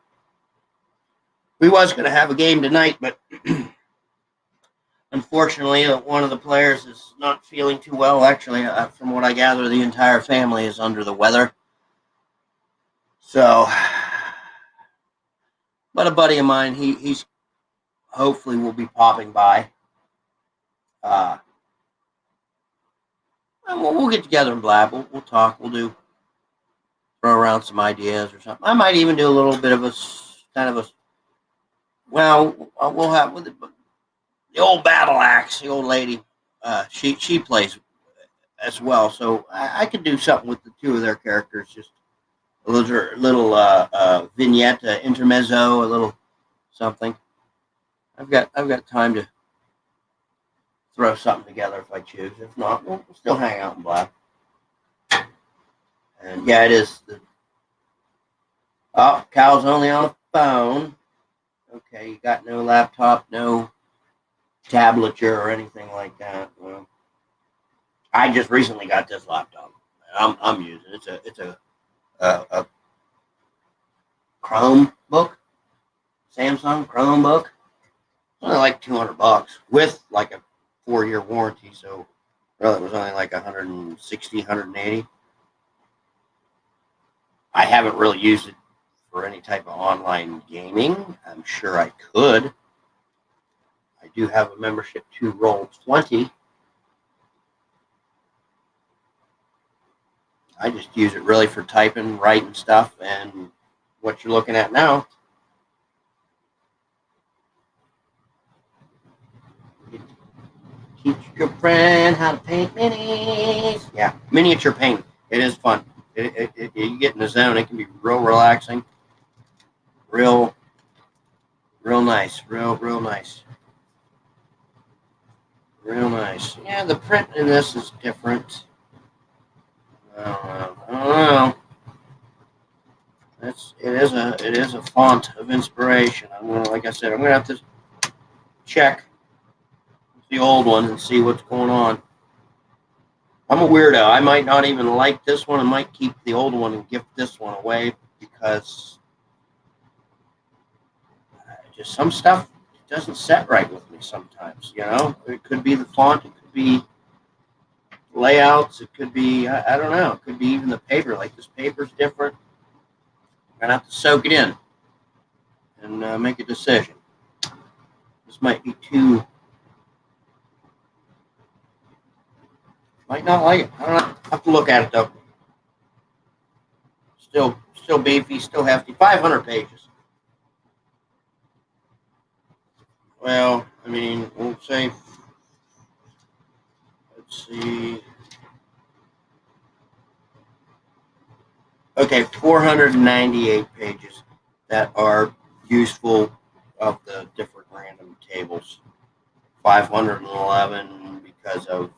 Speaker 1: We was going to have a game tonight, but Unfortunately, one of the players is not feeling too well. Actually, from what I gather, the entire family is under the weather. So, but a buddy of mine, he's hopefully will be popping by. Uh, and we'll get together and blab. We'll talk. We'll throw around some ideas or something. I might even do a little bit of a kind of a we'll have with the old battle axe. The old lady, she plays as well, so I could do something with the two of their characters. Just a little vignette, intermezzo, a little something. I've got time to throw something together if I choose. If not, we'll still hang out and blab. And yeah, it is. Cal's only on a phone. Okay, you got no laptop, no tablature or anything like that. Well, I just recently got this laptop. I'm using it. It's a Chromebook, Samsung Chromebook. Only like $200 with like a 4-year warranty. So really, it was only like 160, 180. I haven't really used it for any type of online gaming. I'm sure I could. I do have a membership to Roll20. I just use it really for typing, writing stuff, and what you're looking at now. Teach your friend how to paint minis. Yeah, miniature paint. It is fun. You get in the zone. It can be real relaxing, real nice, real nice, real nice. Yeah, the print in this is different. I don't know. It is a font of inspiration. Like I said, I'm gonna have to check the old one and see what's going on. I'm a weirdo. I might not even like this one. I might keep the old one and give this one away because just some stuff doesn't set right with me sometimes. It could be the font. It could be layouts. It could be I don't know. It could be even the paper. Like this paper's different. I'm gonna have to soak it in and make a decision. This might be too. Might not like it. I don't know. I have to look at it though. Still beefy. Still hefty. 500 pages. Well, I mean, we'll say. Let's see. Okay, 498 pages that are useful of the different random tables. 511 because of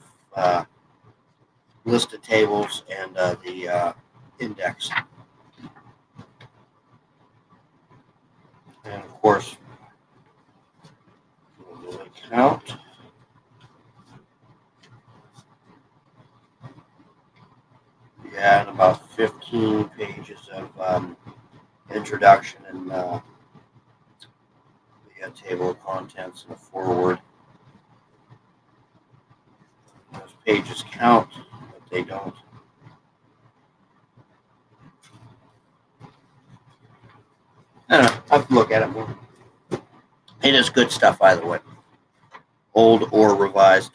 Speaker 1: list of tables and the index. And of course, we'll do a count. Yeah, and about 15 pages of introduction and the table of contents and a forward. Those pages count, but they don't. I don't know. I have to look at it more. It is good stuff, either way, old or revised.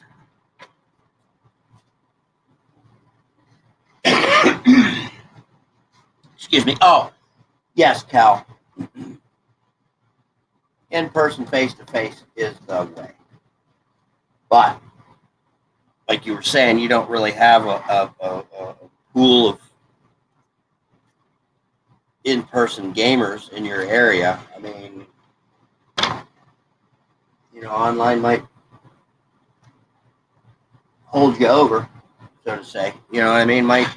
Speaker 1: Excuse me. Oh, yes, Cal. In person, face to face is the way. But like you were saying, you don't really have a pool of in-person gamers in your area. I mean, online might hold you over, so to say. You know what I mean? Might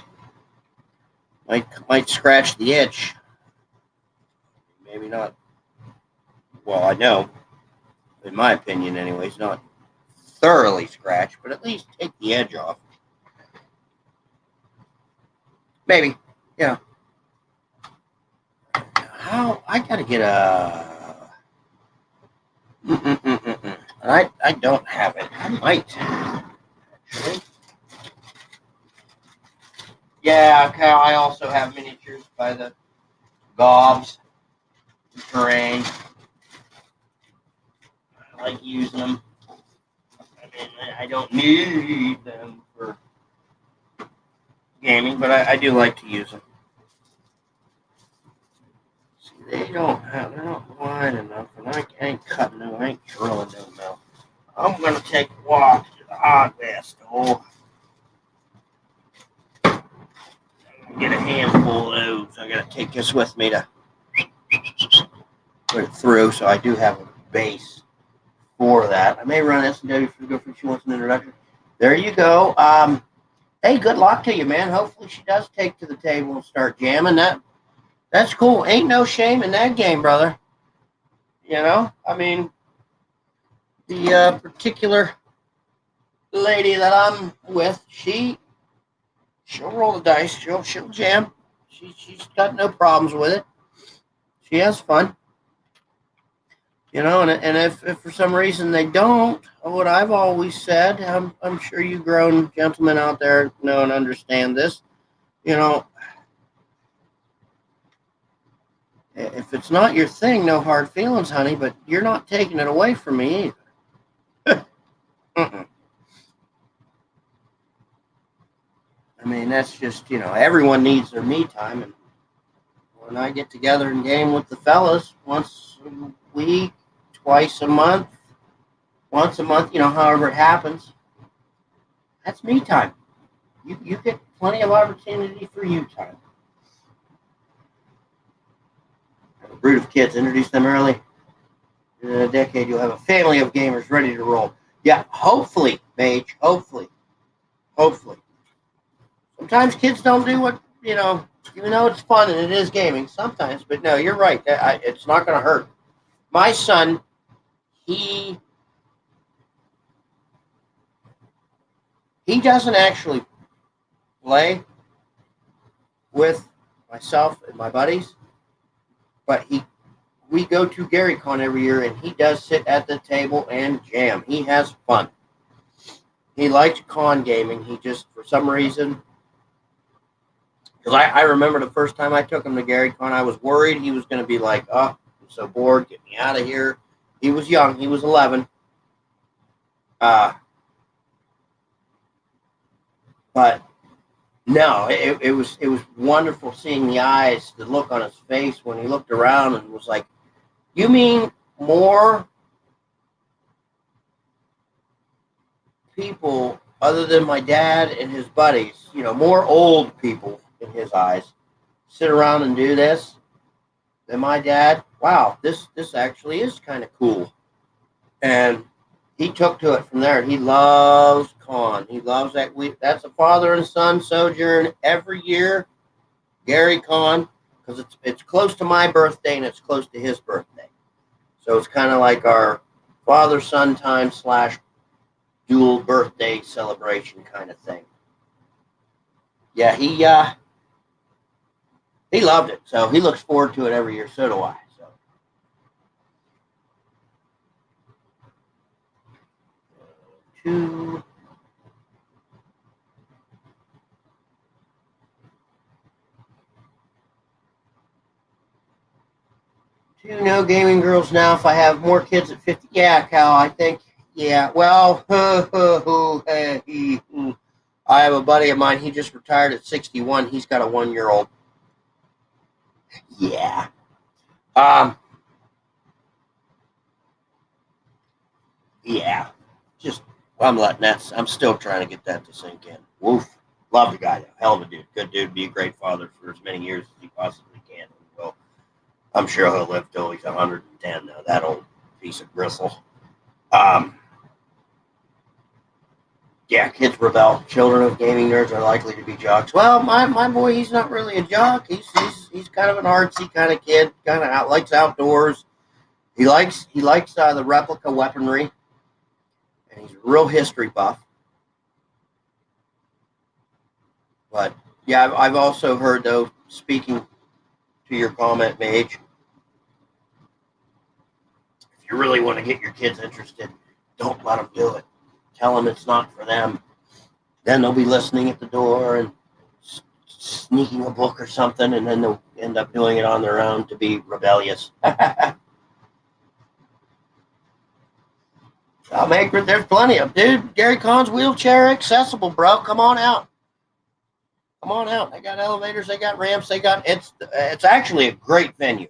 Speaker 1: scratch the itch. Maybe not. Well, I know, in my opinion, anyways, not thoroughly scratch, but at least take the edge off. Maybe, yeah. How I gotta get a. And I don't have it. I might. Actually. Yeah, okay, I also have miniatures by the gobs, the terrain. I like using them. I mean, I don't need them for gaming, but I do like to use them. See, they're not wide enough, and I ain't cutting them, I ain't drilling them now. I'm gonna take a walk to the hardware store. Get a handful of those. I gotta take this with me to put it through, so I do have a base for that. I may run S&W for go for she wants an introduction. There you go. Hey, good luck to you, man. Hopefully she does take to the table and start jamming. That's cool. Ain't no shame in that game, brother. You know, I mean, the particular lady that I'm with, she'll roll the dice. She'll jam. She's got no problems with it. She has fun. You know, and if for some reason they don't, what I've always said, I'm sure you grown gentlemen out there know and understand this. You know, if it's not your thing, no hard feelings, honey. But you're not taking it away from me either. I mean, that's just everyone needs their me time, and when I get together and game with the fellas once a week, twice a month, once a month, however it happens, that's me time. You get plenty of opportunity for you time. A brood of kids, introduce them early. In a decade, you'll have a family of gamers ready to roll. Yeah, hopefully, Mage. Hopefully. Sometimes kids don't do what, even though it's fun and it is gaming sometimes. But no, you're right. It's not going to hurt. My son, he doesn't actually play with myself and my buddies, but we go to GaryCon every year, and he does sit at the table and jam. He has fun. He likes con gaming. He just, for some reason, because I remember the first time I took him to GaryCon, I was worried he was going to be like, oh, I'm so bored, get me out of here. He was young. He was 11. But no, it was wonderful seeing the eyes, the look on his face when he looked around and was like, you mean more people other than my dad and his buddies, more old people in his eyes, sit around and do this than my dad? Wow, this actually is kind of cool. And he took to it from there. He loves con. He loves that. That's a father and son sojourn every year, GaryCon, because it's close to my birthday and it's close to his birthday. So it's kind of like our father-son time / dual birthday celebration kind of thing. Yeah, he loved it. So he looks forward to it every year. So do I. So. Two no gaming girls now. If I have more kids at 50, yeah, Cal, I think, yeah. Well, I have a buddy of mine. He just retired at 61. He's got a 1-year-old. Yeah. Yeah. Just, I'm still trying to get that to sink in. Woof. Love the guy, though. Hell of a dude. Good dude. Be a great father for as many years as he possibly can. Well, I'm sure he'll live till he's 110 now. That old piece of gristle. Yeah, kids rebel. Children of gaming nerds are likely to be jocks. Well, my boy, he's not really a jock. He's kind of an artsy kind of kid. Kind of likes outdoors. He likes the replica weaponry, and he's a real history buff. But yeah, I've also heard, though, speaking to your comment, Mage, if you really want to get your kids interested, Don't let them do it. Tell them it's not for them. Then they'll be listening at the door and sneaking a book or something, and then they'll end up doing it on their own to be rebellious. I'll make there's plenty of dude. Gary Kahn's wheelchair accessible, bro. Come on out. Come on out. They got elevators. They got ramps. They got it's actually a great venue.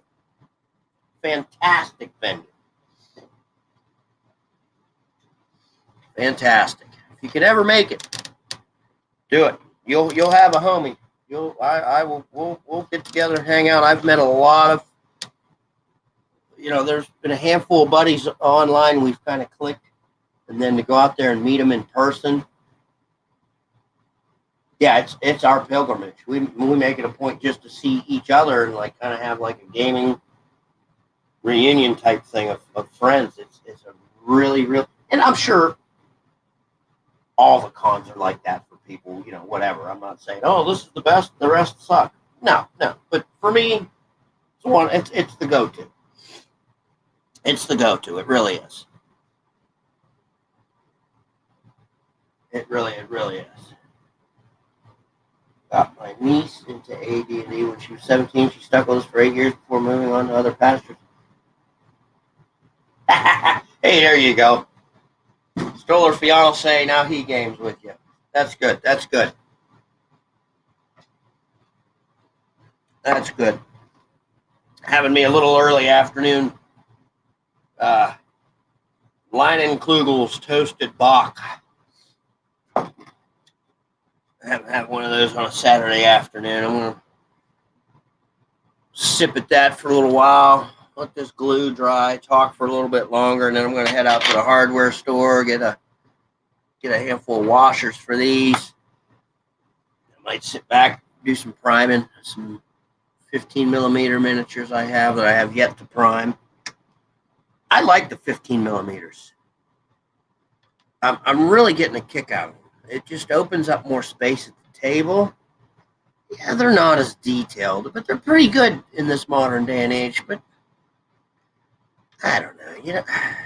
Speaker 1: Fantastic venue. Fantastic. If you can ever make it, do it. You'll have a homie. We'll get together and hang out. I've met a lot of, there's been a handful of buddies online. We've kind of clicked, and then to go out there and meet them in person. Yeah, it's our pilgrimage. We make it a point just to see each other and like kind of have like a gaming reunion type thing of friends. It's a really, and I'm sure all the cons are like that for people, whatever. I'm not saying, oh, this is the best, the rest suck. No. But for me, it's the go-to. It's the go-to. It really is. It really is. Got my niece into AD&D when she was 17. She stuck with us for 8 years before moving on to other pastures. Hey, there you go. Stole her fiance, now he games with you. That's good. That's good. That's good. Having me a little early afternoon. Leinenkugel's toasted Bach. Have one of those on a Saturday afternoon. I'm going to sip at that for a little while. Let this glue dry, talk for a little bit longer, and then I'm going to head out to the hardware store, get a handful of washers for these. I might sit back, do some priming, some 15 millimeter miniatures I have yet to prime. I like the 15 millimeters. I'm really getting a kick out of them. It just opens up more space at the table. Yeah, they're not as detailed, but they're pretty good in this modern day and age. But I don't know. I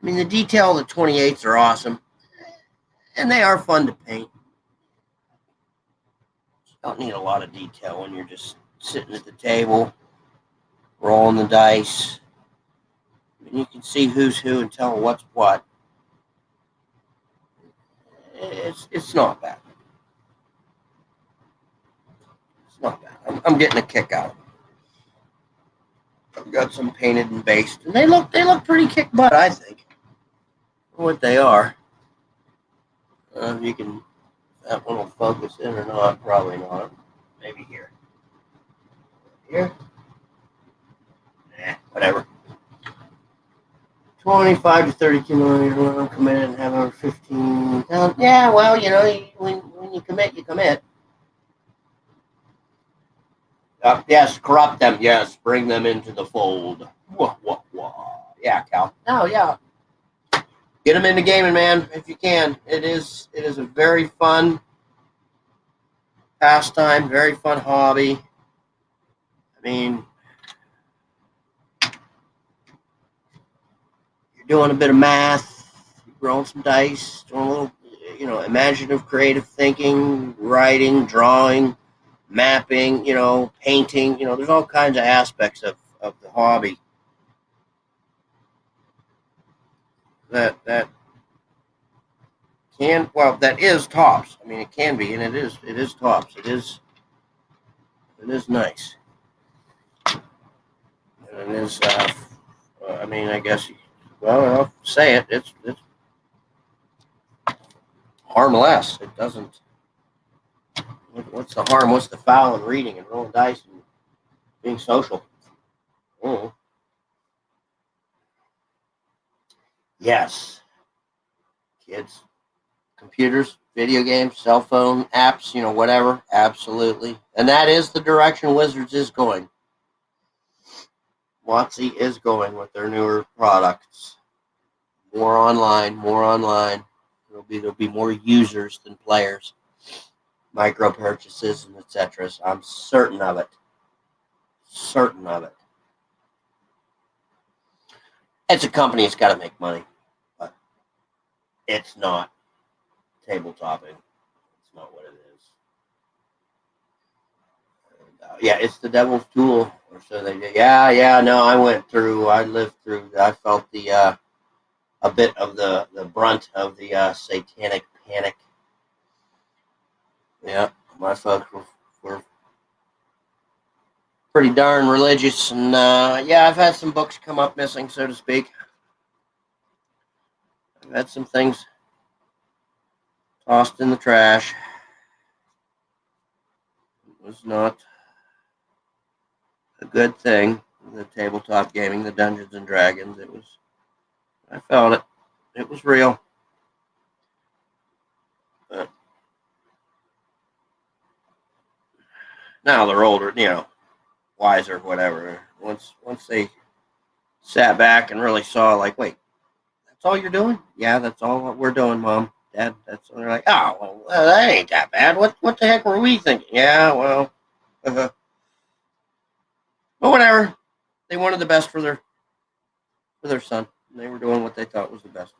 Speaker 1: mean, the detail of the 28s are awesome, and they are fun to paint. You don't need a lot of detail when you're just sitting at the table, rolling the dice. And you can see who's who and tell what's what. It's not bad. It's not bad. I'm getting a kick out of it. I've got some painted and based, and they look pretty kick butt, I think. For what they are. You can, that one will focus in or not, probably not. Maybe here. Here? Whatever. 25 to 32 millimeters when I'm committed and have over 15. Yeah, well, when you commit, you commit. Yes, corrupt them. Yes, bring them into the fold. Wah, wah, wah. Yeah, Cal. Oh, yeah. Get them into gaming, man, if you can. It is a very fun pastime, very fun hobby. I mean, you're doing a bit of math, you're rolling some dice, doing a little, imaginative, creative thinking, writing, drawing, mapping, painting. There's all kinds of aspects of the hobby that is tops. I mean, it can be, and it is tops. It is nice. And it is, I mean, I guess, I'll say it. It's harmless. It doesn't. What's the harm? What's the foul in reading and rolling dice and being social? Oh. Yes. Kids, computers, video games, cell phone, apps, whatever. Absolutely. And that is the direction Wizards is going. WotC is going with their newer products. More online. There'll be more users than players. Micro purchases and etc. So I'm certain of it. It's a company that's got to make money. It's not tabletopping. It's not what it is. And, yeah, it's the devil's tool, or so they did. Yeah. No, I lived through. I felt a bit of the brunt of the satanic panic. Yeah, my folks were pretty darn religious, and yeah, I've had some books come up missing, so to speak. I've had some things tossed in the trash. It was not a good thing. The tabletop gaming, the Dungeons and Dragons. It was. I felt it. It was real. But now they're older, wiser, whatever. Once they sat back and really saw, like, wait, that's all you're doing? Yeah, that's all we're doing, Mom, Dad. That's they're like, oh, well, that ain't that bad. What the heck were we thinking? Yeah, well, but whatever. They wanted the best for their son. And they were doing what they thought was the best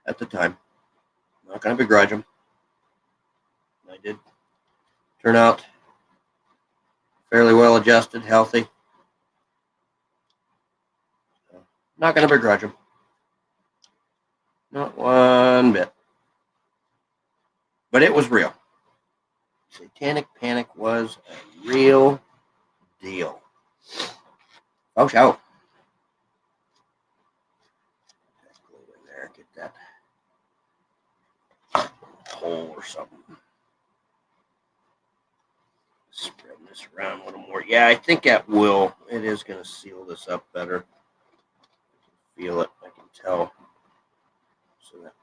Speaker 1: at the time. I'm not going to begrudge them. I did turn out fairly well adjusted, healthy. So, not going to begrudge them. Not one bit. But it was real. Satanic panic was a real deal. Oh, show. Glue in there, get that hole or something. Spread this around a little more. Yeah, I think that will. It is going to seal this up better. I can feel it. I can tell. So that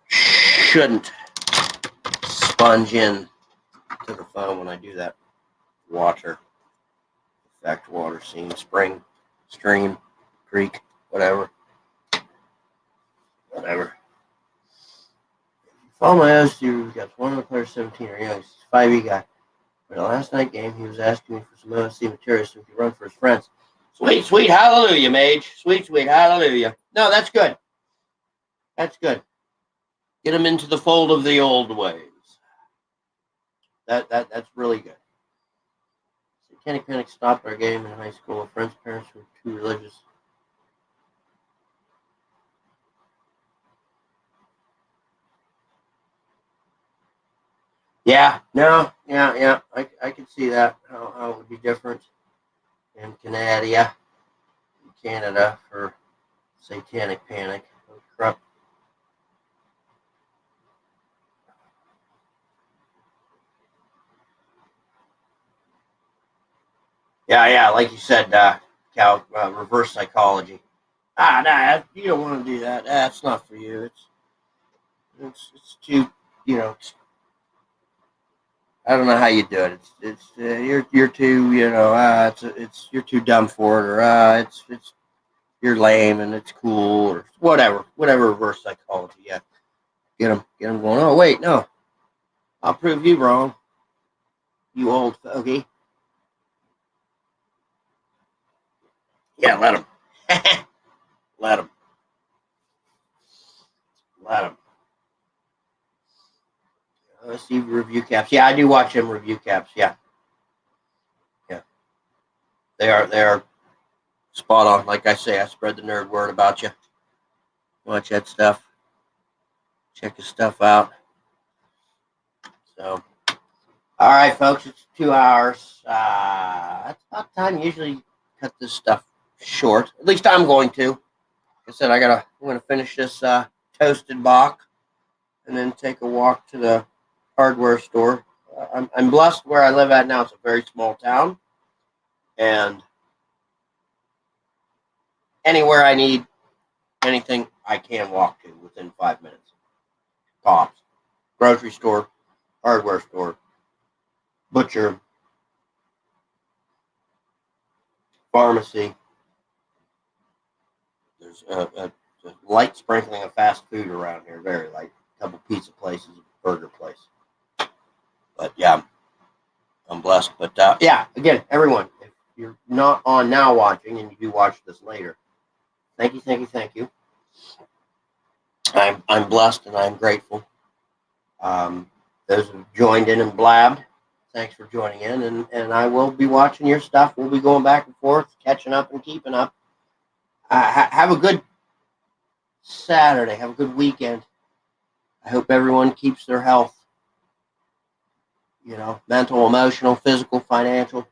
Speaker 1: shouldn't sponge in to the foam when I do that water effect, water scene, spring, stream, creek, whatever. Follow my eyes, you got one of the players 17 or young. He's a 5e guy. For the last night game, he was asking me for some OSC material so he could run for his friends. Sweet, sweet hallelujah, mage. Sweet, sweet hallelujah. No, that's good. That's good. Get him into the fold of the old ways. That's really good. Satanic Panic stopped our game in high school. A friend's parents were too religious. Yeah, no, yeah. I can see that, how it would be different in Canada for Satanic Panic. Oh, crap. Yeah, like you said, Cal, reverse psychology. Nah, you don't want to do that. That's not for you. It's too, I don't know how you do it. You're too, you're too dumb for it, or it's you're lame and it's cool, or whatever reverse psychology. Yeah, get them going. Oh wait, no, I'll prove you wrong, you old fogey. Yeah, let them, let them, let them. Let's see review caps. Yeah, I do watch them review caps. Yeah. They are spot on. Like I say, I spread the nerd word about you. Watch that stuff. Check his stuff out. So, all right, folks, it's 2 hours. That's about time. Usually cut this stuff short. At least I'm going to. Like I said, I'm gonna finish this toasted bach, and then take a walk to the hardware store. I'm blessed where I live at now. It's a very small town, and anywhere I need anything, I can walk to within 5 minutes. Tops. Grocery store, hardware store, butcher, pharmacy. There's a light sprinkling of fast food around here, very light. A couple pizza places, burger place. But yeah, I'm blessed. But yeah, again, everyone, if you're not on now watching and you do watch this later, thank you. I'm blessed and I'm grateful. Those who joined in and blabbed, thanks for joining in. And I will be watching your stuff. We'll be going back and forth, catching up and keeping up. Have a good Saturday. Have a good weekend. I hope everyone keeps their health, mental, emotional, physical, financial.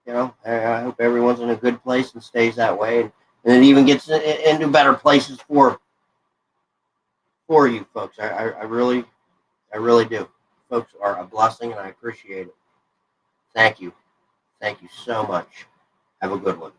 Speaker 1: I hope everyone's in a good place and stays that way. And it even gets into better places for you folks. I really do. Folks are a blessing and I appreciate it. Thank you. Thank you so much. Have a good one.